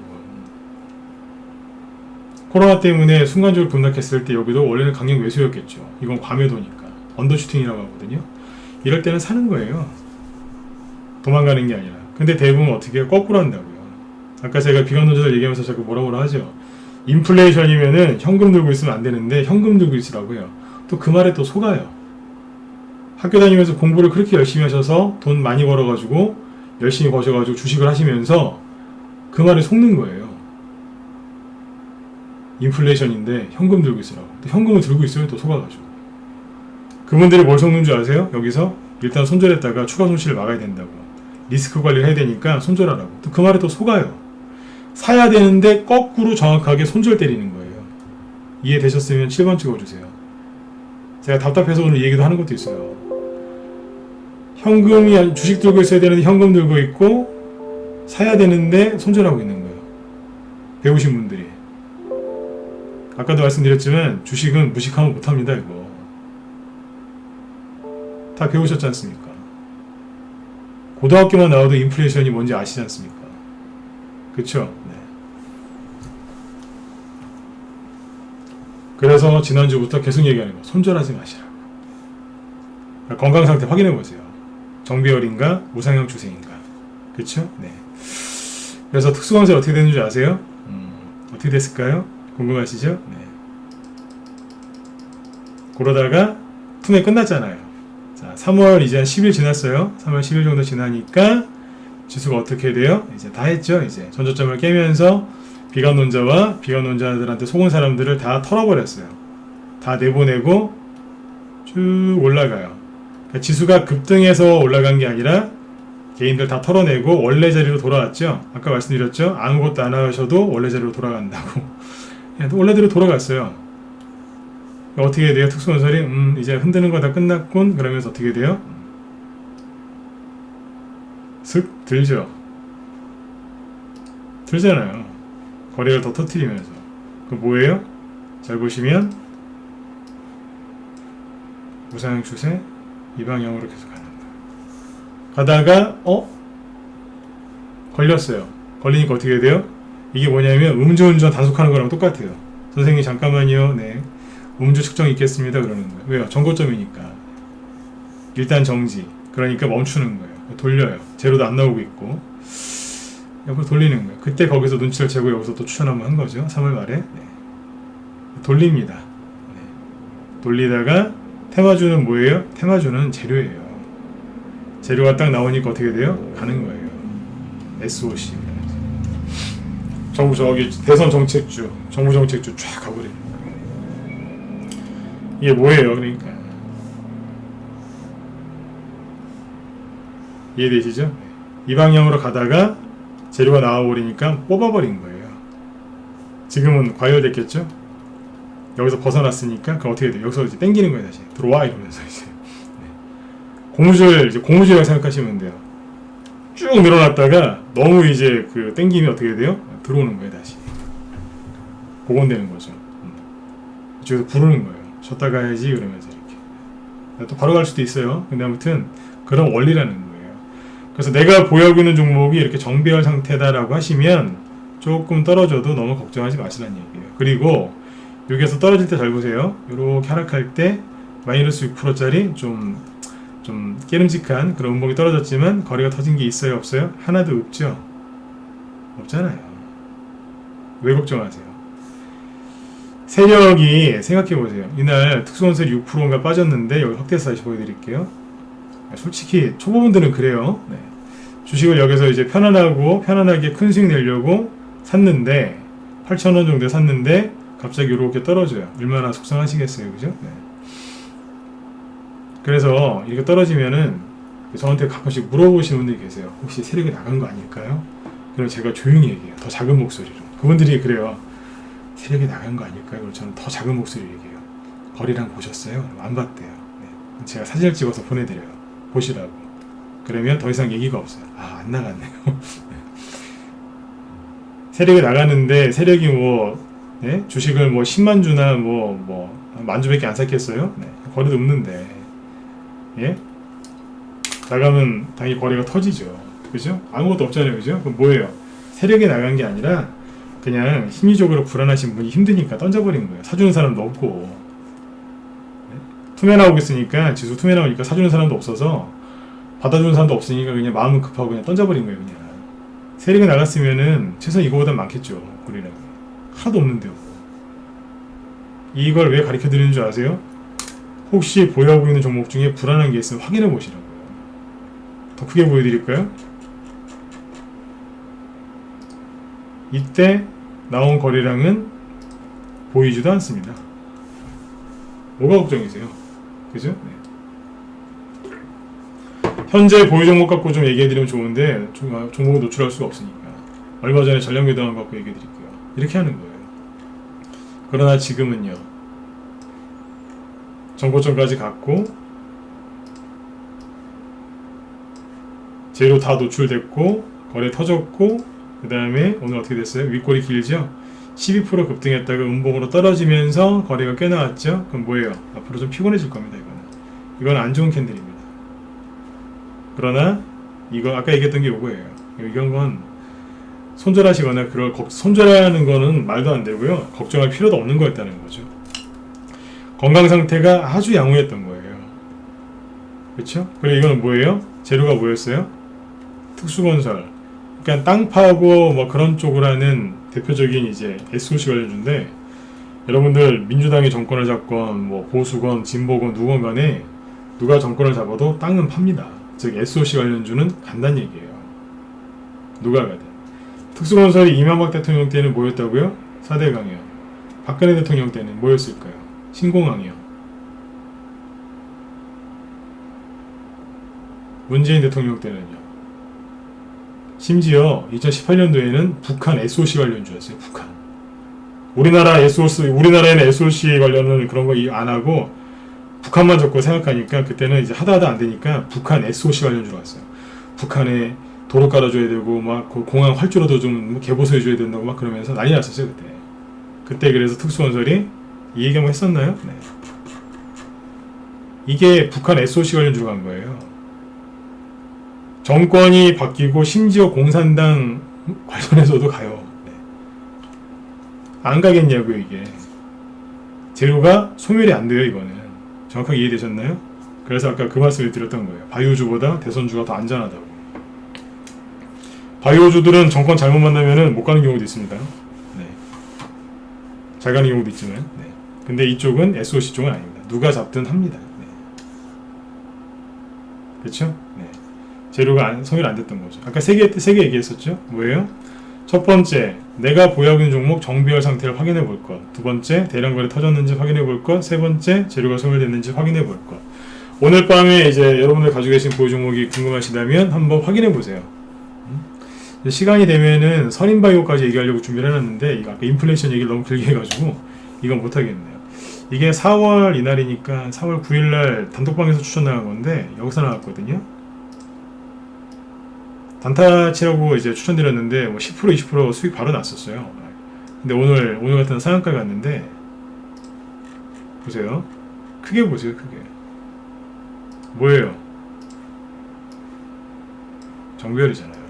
코로나 때문에 순간적으로 급락했을 때 여기도 원래는 강력 매수였겠죠. 이건 과매도니까. 언더슈팅이라고 하거든요. 이럴 때는 사는 거예요. 도망가는 게 아니라. 근데 대부분 어떻게 해요? 거꾸로 한다고요. 아까 제가 비관론자들 얘기하면서 자꾸 뭐라 하죠. 인플레이션이면은 현금 들고 있으면 안 되는데 현금 들고 있으라고요. 또 그 말에 또 속아요. 학교 다니면서 공부를 그렇게 열심히 하셔서 돈 많이 벌어가지고 열심히 버셔가지고 주식을 하시면서 그 말에 속는 거예요. 인플레이션인데 현금 들고 있으라고. 현금을 들고 있으면 또 속아가지고. 그분들이 뭘 속는 줄 아세요? 여기서 일단 손절했다가 추가 손실을 막아야 된다고. 리스크 관리를 해야 되니까 손절하라고. 또 그 말에 또 속아요. 사야 되는데 거꾸로 정확하게 손절 때리는 거예요. 이해되셨으면 7번 찍어주세요. 제가 답답해서 오늘 이 얘기도 하는 것도 있어요. 현금이 주식 들고 있어야 되는데 현금 들고 있고 사야 되는데 손절하고 있는 거예요. 배우신 분들이. 아까도 말씀드렸지만 주식은 무식하면 못합니다. 이거 다 배우셨지 않습니까? 고등학교만 나와도 인플레이션이 뭔지 아시지 않습니까? 그쵸? 네. 그래서 지난주부터 계속 얘기하는 거 손절하지 마시라고. 건강상태 확인해보세요. 정비열인가 우상형 추세인가. 그쵸? 네. 그래서 특수관세 어떻게 되는 줄 아세요? 어떻게 됐을까요? 궁금하시죠? 네. 그러다가 투매 끝났잖아요. 자, 3월 이제 한 10일 지났어요. 3월 10일 정도 지나니까 지수가 어떻게 돼요? 이제 다 했죠. 이제 전저점을 깨면서 비관론자와 비관론자들한테 속은 사람들을 다 털어버렸어요. 다 내보내고 쭉 올라가요. 그러니까 지수가 급등해서 올라간 게 아니라 개인들 다 털어내고 원래 자리로 돌아왔죠. 아까 말씀드렸죠. 아무것도 안 하셔도 원래 자리로 돌아간다고. 원래대로 돌아갔어요. 어떻게 돼요? 특수건설이 이제 흔드는 거 다 끝났군. 그러면서 어떻게 돼요? 슥 들죠. 들잖아요. 거래를 더 터뜨리면서. 그 뭐예요? 잘 보시면 우상향 추세 이 방향으로 계속 가는 거예요. 가다가 걸렸어요. 걸리니까 어떻게 돼요? 이게 뭐냐면 음주운전 단속하는 거랑 똑같아요. 선생님 잠깐만요. 네. 음주 측정 있겠습니다. 그러는 거예요. 왜요? 정고점이니까. 일단 정지. 그러니까 멈추는 거예요. 돌려요. 제로도 안 나오고 있고. 옆으로 돌리는 거예요. 그때 거기서 눈치를 채고 여기서 또 추천 한번 한 거죠. 3월 말에. 네. 돌립니다. 네. 돌리다가 테마주는 뭐예요? 테마주는 재료예요. 재료가 딱 나오니까 어떻게 돼요? 가는 거예요. SOC. 정부 저기 대선 정책주, 정부 정책주 쫙 가버리는 거예요. 이게 뭐예요? 그러니까 이해되시죠? 이 방향으로 가다가 재료가 나와버리니까 뽑아버린 거예요. 지금은 과열됐겠죠? 여기서 벗어났으니까 그럼 어떻게 돼요? 여기서 이제 땡기는 거예요. 다시 들어와 이러면서 이제 고무줄, 이제 고무줄이라고 생각하시면 돼요. 쭉 밀어놨다가 너무 이제 그 땡김이 어떻게 돼요? 들어오는 거예요. 다시 복원되는 거죠. 이쪽에서 부르는 거예요. 쉬었다 가야지 그러면서 이렇게 또 바로 갈 수도 있어요. 근데 아무튼 그런 원리라는 거예요. 그래서 내가 보유하고 있는 종목이 이렇게 정배열 상태다라고 하시면 조금 떨어져도 너무 걱정하지 마시라는 얘기예요. 그리고 여기에서 떨어질 때 잘 보세요. 이렇게 하락할 때 마이너스 6%짜리 좀 깨름직한 그런 음봉이 떨어졌지만 거래가 터진 게 있어요? 없어요? 하나도 없죠? 없잖아요. 왜 걱정하세요? 세력이 생각해보세요. 이날 특수건설이 6%인가 빠졌는데 여기 확대해서 다시 보여드릴게요. 솔직히 초보분들은 그래요. 네. 주식을 여기서 이제 편안하게 큰 수익 내려고 샀는데 8,000원 정도 샀는데 갑자기 이렇게 떨어져요. 얼마나 속상하시겠어요, 그죠? 네. 그래서 이렇게 떨어지면은 저한테 가끔씩 물어보시는 분들이 계세요. 혹시 세력이 나간 거 아닐까요? 그럼 제가 조용히 얘기해요. 더 작은 목소리로. 그분들이 그래요. 세력이 나간 거 아닐까요? 그럼 저는 더 작은 목소리로 얘기해요. 거래량 보셨어요? 안 봤대요. 네. 제가 사진을 찍어서 보내드려요. 보시라고. 그러면 더 이상 얘기가 없어요. 아, 안 나갔네요. 세력이 나가는데 세력이 네? 주식을 10만 주나 만 주밖에 안 샀겠어요? 네. 거래도 없는데 예? 나가면 당연히 거래가 터지죠. 그죠? 아무것도 없잖아요. 그죠? 그럼 뭐예요? 세력이 나간 게 아니라 그냥 심리적으로 불안하신 분이 힘드니까 던져버린 거예요. 사주는 사람도 없고. 네? 투매 나오고 있으니까 지수 투매 나오니까 사주는 사람도 없어서 받아주는 사람도 없으니까 그냥 마음은 급하고 그냥 던져버린 거예요. 그냥. 세리가 나갔으면은 최소한 이거보다 많겠죠. 거래량이. 하나도 없는데요. 이걸 왜 가르쳐 드리는 줄 아세요? 혹시 보유하고 있는 종목 중에 불안한 게 있으면 확인해 보시라고요. 더 크게 보여드릴까요? 이때 나온 거래량은 보이지도 않습니다. 뭐가 걱정이세요? 그죠? 네. 현재 보유 종목 갖고 좀 얘기해드리면 좋은데 종목을 노출할 수가 없으니까 얼마 전에 전략매도한 거 갖고 얘기해드릴게요. 이렇게 하는 거예요. 그러나 지금은요, 정고점까지 갔고 재료 다 노출됐고 거래 터졌고 그 다음에 오늘 어떻게 됐어요? 윗골이 길죠? 12% 급등했다가 음봉으로 떨어지면서 거래가 꽤 나왔죠? 그럼 뭐예요? 앞으로 좀 피곤해질 겁니다. 이건 안 좋은 캔들입니다. 그러나 이거 아까 얘기했던 게 요거예요. 이런 건 손절하시거나 그걸 손절하는 거는 말도 안 되고요. 걱정할 필요도 없는 거였다는 거죠. 건강 상태가 아주 양호했던 거예요. 그렇죠? 그리고 이거는 뭐예요? 재료가 뭐였어요? 특수건설. 그러니까 땅 파고 뭐 그런 쪽으로 하는 대표적인 이제 SOC 관련주인데, 여러분들 민주당이 정권을 잡건 뭐 보수건 진보건 누군 간에 누가 정권을 잡아도 땅은 팝니다. 즉 SOC 관련주는 간단 얘기예요. 누가 가든. 특수건설이 이명박 대통령 때는 뭐였다고요? 4대강이요. 박근혜 대통령 때는 뭐였을까요? 신공항이요. 문재인 대통령 때는요. 심지어 2018년도에는 북한 SOC 관련주였어요. 북한. 우리나라에는 SOC 관련은 그런 거 안 하고 북한만 잡고 생각하니까 그때는 이제 하다 안 되니까 북한 SOC 관련주로 왔어요. 북한에 도로 깔아줘야 되고 막 공항 활주로도 좀 개보수해줘야 된다고 막 그러면서 난리 났었어요 그때. 그때 그래서 특수건설이 이 얘기 한번 했었나요? 네. 이게 북한 SOC 관련주로 간 거예요. 정권이 바뀌고 심지어 공산당 관련해서도 가요. 네. 안 가겠냐고요 이게. 재료가 소멸이 안 돼요 이거는. 정확하게 이해되셨나요? 그래서 아까 그 말씀을 드렸던 거예요. 바이오주보다 대선주가 더 안전하다고. 바이오주들은 정권 잘못 만나면은 못 가는 경우도 있습니다. 네. 잘 가는 경우도 있지만. 네. 근데 이쪽은 SOC 쪽은 아닙니다. 누가 잡든 합니다. 네. 그렇죠? 네. 재료가 소멸 안 됐던 거죠. 아까 세 개 얘기했었죠? 뭐예요? 첫 번째, 내가 보유하고 있는 종목 정비열 상태를 확인해 볼 것. 두 번째, 대량 거래 터졌는지 확인해 볼 것. 세 번째, 재료가 소멸됐는지 확인해 볼 것. 오늘 밤에 이제 여러분들 가지고 계신 보유 종목이 궁금하시다면 한번 확인해 보세요. 시간이 되면은 선인바이오까지 얘기하려고 준비를 해놨는데 이거 아까 인플레이션 얘기를 너무 길게 해가지고 이건 못하겠네요. 이게 4월 이날이니까 4월 9일날 단톡방에서 추천 나간 건데 여기서 나왔거든요. 단타치라고 이제 추천드렸는데 뭐 10% 20% 수익 바로 났었어요. 근데 오늘 같은 상한가 갔는데 보세요. 크게 보세요. 크게. 뭐예요? 정비열이잖아요.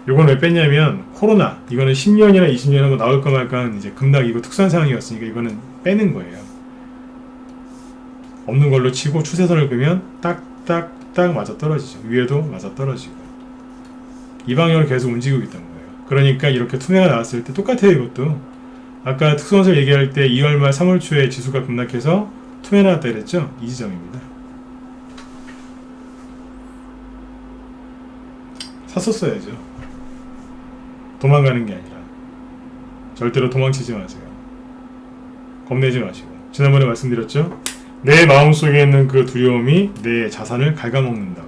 요건 왜 뺐냐면 코로나 이거는 10년이나 20년 하고 나올까 말까 이제 급락 이거 특수한 상황이었으니까 이거는 빼는 거예요. 없는 걸로 치고 추세선을 그으면 딱 맞아 떨어지죠. 위에도 맞아 떨어지고 이 방향으로 계속 움직이고 있던 거예요. 그러니까 이렇게 투매가 나왔을 때 똑같아요. 이것도 아까 특수건설 얘기할 때 2월 말 3월 초에 지수가 급락해서 투매 나왔다 그랬죠. 이 지점입니다. 샀었어야죠. 도망가는 게 아니라 절대로 도망치지 마세요. 겁내지 마시고 지난번에 말씀드렸죠. 내 마음속에 있는 그 두려움이 내 자산을 갉아먹는다고.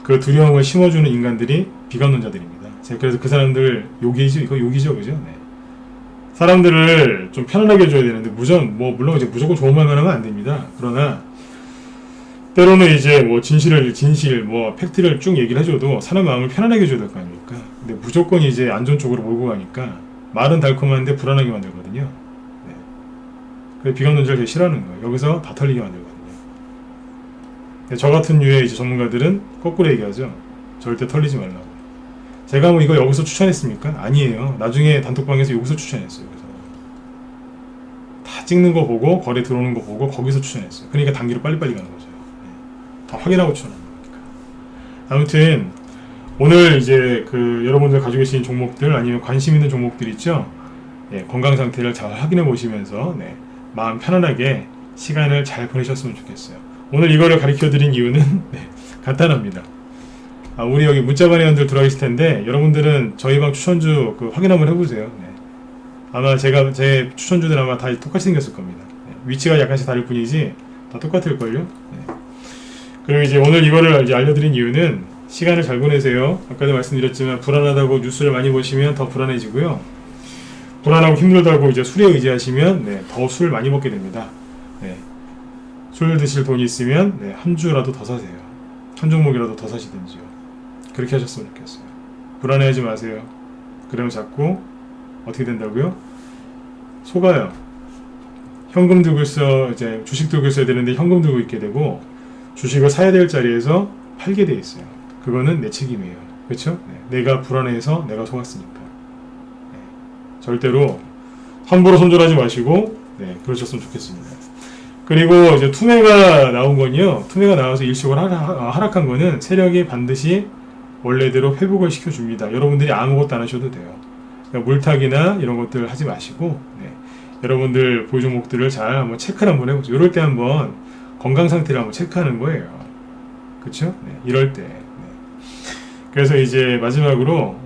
그 두려움을 심어주는 인간들이 비관론자들입니다. 제가 그래서 그 사람들 욕이죠. 이거 욕이죠. 그죠? 네. 사람들을 좀 편안하게 해줘야 되는데 물론 이제 무조건 좋은 말만 하면 안 됩니다. 그러나 때로는 이제 뭐 진실 뭐 팩트를 쭉 얘기를 해줘도 사람 마음을 편안하게 해줘야 될 거 아닙니까? 근데 무조건 이제 안전 쪽으로 몰고 가니까 말은 달콤한데 불안하게 만들거든요. 네. 비관론자를 되게 싫어하는 거예요. 여기서 다 털리게 만들거든요. 저 같은 류의 이제 전문가들은 거꾸로 얘기하죠. 절대 털리지 말라고. 제가 뭐 이거 여기서 추천했습니까? 아니에요. 나중에 단톡방에서 여기서 추천했어요. 그래서 다 찍는 거 보고 거래 들어오는 거 보고 거기서 추천했어요. 그러니까 단기로 빨리빨리 가는 거죠. 네. 다 확인하고 추천하는 거니까. 아무튼 오늘 이제 그 여러분들 가지고 계신 종목들 아니면 관심 있는 종목들 있죠? 예, 건강 상태를 잘 확인해 보시면서 네, 마음 편안하게 시간을 잘 보내셨으면 좋겠어요. 오늘 이거를 가르쳐 드린 이유는 네, 간단합니다. 우리 여기 문자반 회원들 들어와 있을 텐데 여러분들은 저희 방 추천주 그 확인 한번 해보세요. 네. 아마 제 추천주들 아마 다 똑같이 생겼을 겁니다. 네. 위치가 약간씩 다를 뿐이지 다 똑같을걸요. 네. 그리고 이제 오늘 이거를 이제 알려드린 이유는 시간을 잘 보내세요. 아까도 말씀드렸지만 불안하다고 뉴스를 많이 보시면 더 불안해지고요. 불안하고 힘들다고 이제 술에 의지하시면 네, 더 술을 많이 먹게 됩니다. 네. 술 드실 돈이 있으면 네, 한 주라도 더 사세요. 한 종목이라도 더 사시든지요. 그렇게 하셨으면 좋겠어요. 불안해하지 마세요. 그러면 자꾸 어떻게 된다고요? 속아요. 현금 들고 있어, 이제 주식 들고 있어야 되는데 현금 들고 있게 되고 주식을 사야 될 자리에서 팔게 돼 있어요. 그거는 내 책임이에요. 그렇죠? 네. 내가 불안해서 내가 속았으니까. 네. 절대로 함부로 손절하지 마시고 네, 그러셨으면 좋겠습니다. 그리고 이제 투매가 나온 건요. 투매가 나와서 일시적으로 하락한 거는 세력이 반드시 원래대로 회복을 시켜줍니다. 여러분들이 아무것도 안 하셔도 돼요. 그러니까 물타기나 이런 것들 하지 마시고 네. 여러분들 보유 종목들을 잘 한번 체크를 한번 해보세요. 이럴 때 한번 건강 상태를 한번 체크하는 거예요. 그렇죠? 네. 이럴 때. 네. 그래서 이제 마지막으로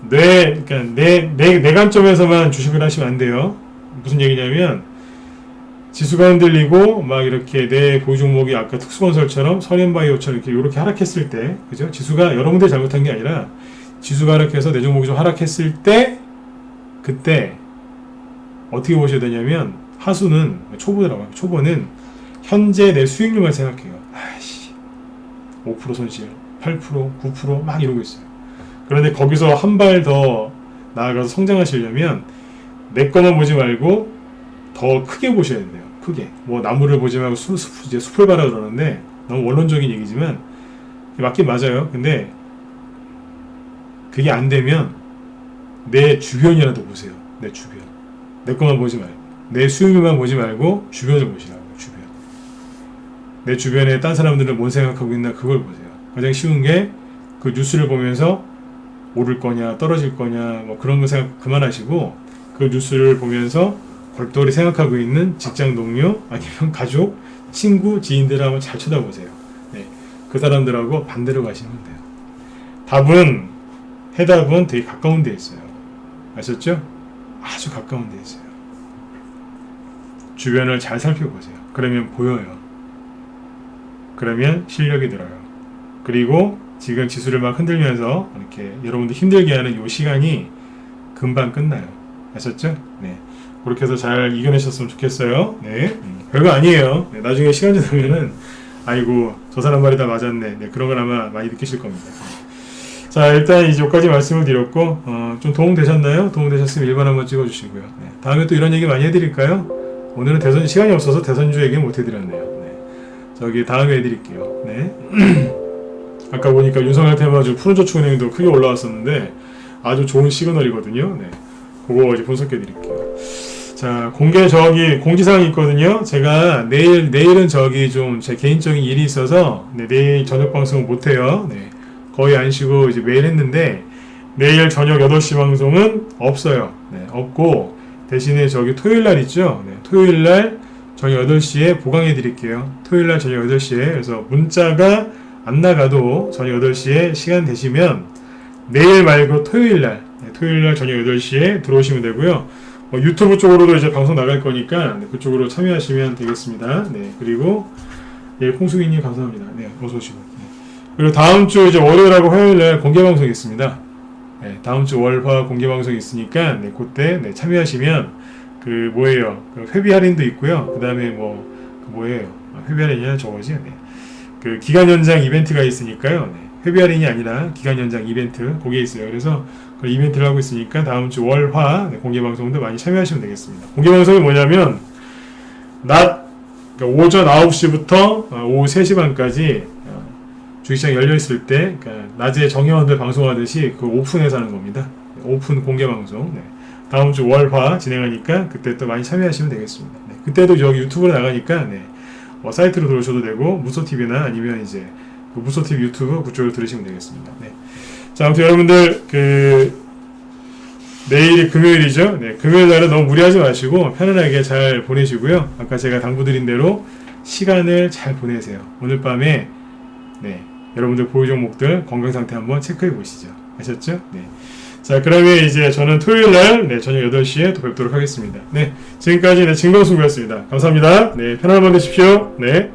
그러니까 내 관점에서만 주식을 하시면 안 돼요. 무슨 얘기냐면 지수가 흔들리고 막 이렇게 내 보유 종목이 아까 특수건설처럼 선현바이오처럼 이렇게 하락했을 때, 그죠? 지수가 여러분들이 잘못한 게 아니라 지수가 하락해서 내 종목이 좀 하락했을 때 그때 어떻게 보셔야 되냐면 하수는 초보더라고요. 초보는 현재 내 수익률만 생각해요. 아이씨 5% 손실, 8%, 9%막 이러고 있어요. 그런데 거기서 한 발 더 나아가서 성장하시려면 내 거만 보지 말고 더 크게 보셔야 돼요. 크게. 뭐 나무를 보지 말고 숲을 봐라 그러는데 너무 원론적인 얘기지만 맞긴 맞아요. 근데 그게 안 되면 내 주변이라도 보세요. 내 주변. 내 것만 보지 말고 내 수익률만 보지 말고 주변을 보시라고요. 주변. 내 주변에 딴 사람들은 뭔 생각하고 있나 그걸 보세요. 가장 쉬운 게 그 뉴스를 보면서 오를 거냐 떨어질 거냐 뭐 그런 거 생각 그만하시고 그 뉴스를 보면서 골똘히 생각하고 있는 직장 동료 아니면 가족, 친구, 지인들을 한번 잘 쳐다보세요. 네. 그 사람들하고 반대로 가시면 돼요. 해답은 되게 가까운 데 있어요. 아셨죠? 아주 가까운 데 있어요. 주변을 잘 살펴보세요. 그러면 보여요. 그러면 실력이 늘어요. 그리고 지금 지수를 막 흔들면서 이렇게 여러분들 힘들게 하는 이 시간이 금방 끝나요. 아셨죠? 네. 그렇게 해서 잘 이겨내셨으면 좋겠어요. 네. 별거 아니에요. 네. 나중에 시간 지나면은 아이고 저 사람 말이 다 맞았네. 네. 그런 걸 아마 많이 느끼실 겁니다. 자, 일단 이제 여기까지 말씀을 드렸고 좀 도움 되셨나요? 도움 되셨으면 1번 한번 찍어주시고요. 네. 다음에 또 이런 얘기 많이 해드릴까요? 오늘은 대선 시간이 없어서 대선주 얘기 못 해드렸네요. 네. 저기 다음에 해드릴게요. 네. 아까 보니까 윤석열 테마주 푸른저축은행도 크게 올라왔었는데 아주 좋은 시그널이거든요. 네. 그거 이제 분석해 드릴게요. 자, 공지사항이 있거든요. 제가 내일은 좀 제 개인적인 일이 있어서 네, 내일 저녁 방송은 못해요. 네. 거의 안 쉬고 이제 매일 했는데 내일 저녁 8시 방송은 없어요. 네, 없고 대신에 토요일날 있죠. 네, 토요일날 저녁 8시에 보강해 드릴게요. 토요일날 저녁 8시에 그래서 문자가 안 나가도 저녁 8시에 시간 되시면 내일 말고 토요일날 저녁 8시에 들어오시면 되고요. 유튜브 쪽으로도 이제 방송 나갈 거니까 네, 그쪽으로 참여하시면 되겠습니다. 네, 그리고 예, 콩수기님 감사합니다. 네, 어서 오시고. 네. 그리고 다음 주 이제 월요일하고 화요일날 공개 방송이 있습니다. 네, 다음 주 월화 공개 방송이 있으니까 네, 그때 네, 참여하시면 그 회비 할인도 있고요. 그 다음에 회비 할인이냐 저거지. 네. 그 기간 연장 이벤트가 있으니까요. 네. 회비 할인이 아니라 기간 연장 이벤트 그게 있어요. 그래서 그 이벤트를 하고 있으니까 다음 주 월화 네, 공개 방송도 많이 참여하시면 되겠습니다. 공개 방송이 뭐냐면 그러니까 오전 9시부터 오후 3시 반까지 주식시장 열려 있을 때 그러니까 낮에 정회원들 방송하듯이 그 오픈해서 하는 겁니다. 오픈 공개 방송. 네. 다음 주 월화 진행하니까 그때 또 많이 참여하시면 되겠습니다. 네. 그때도 여기 유튜브로 나가니까 네. 사이트로 들어오셔도 되고 무소TV나 아니면 이제 무소TV 유튜브 그쪽으로 들으시면 되겠습니다. 네. 자, 아무튼 여러분들 내일이 금요일이죠. 네, 금요일 날은 너무 무리하지 마시고 편안하게 잘 보내시고요. 아까 제가 당부드린 대로 시간을 잘 보내세요. 오늘 밤에 네, 여러분들 보유 종목들 건강 상태 한번 체크해 보시죠. 아셨죠? 네. 자, 그러면 이제 저는 토요일 날 네, 저녁 8시에 또 뵙도록 하겠습니다. 네, 지금까지 네, 진검승부였습니다. 감사합니다. 네, 편안한 밤 되십시오. 네.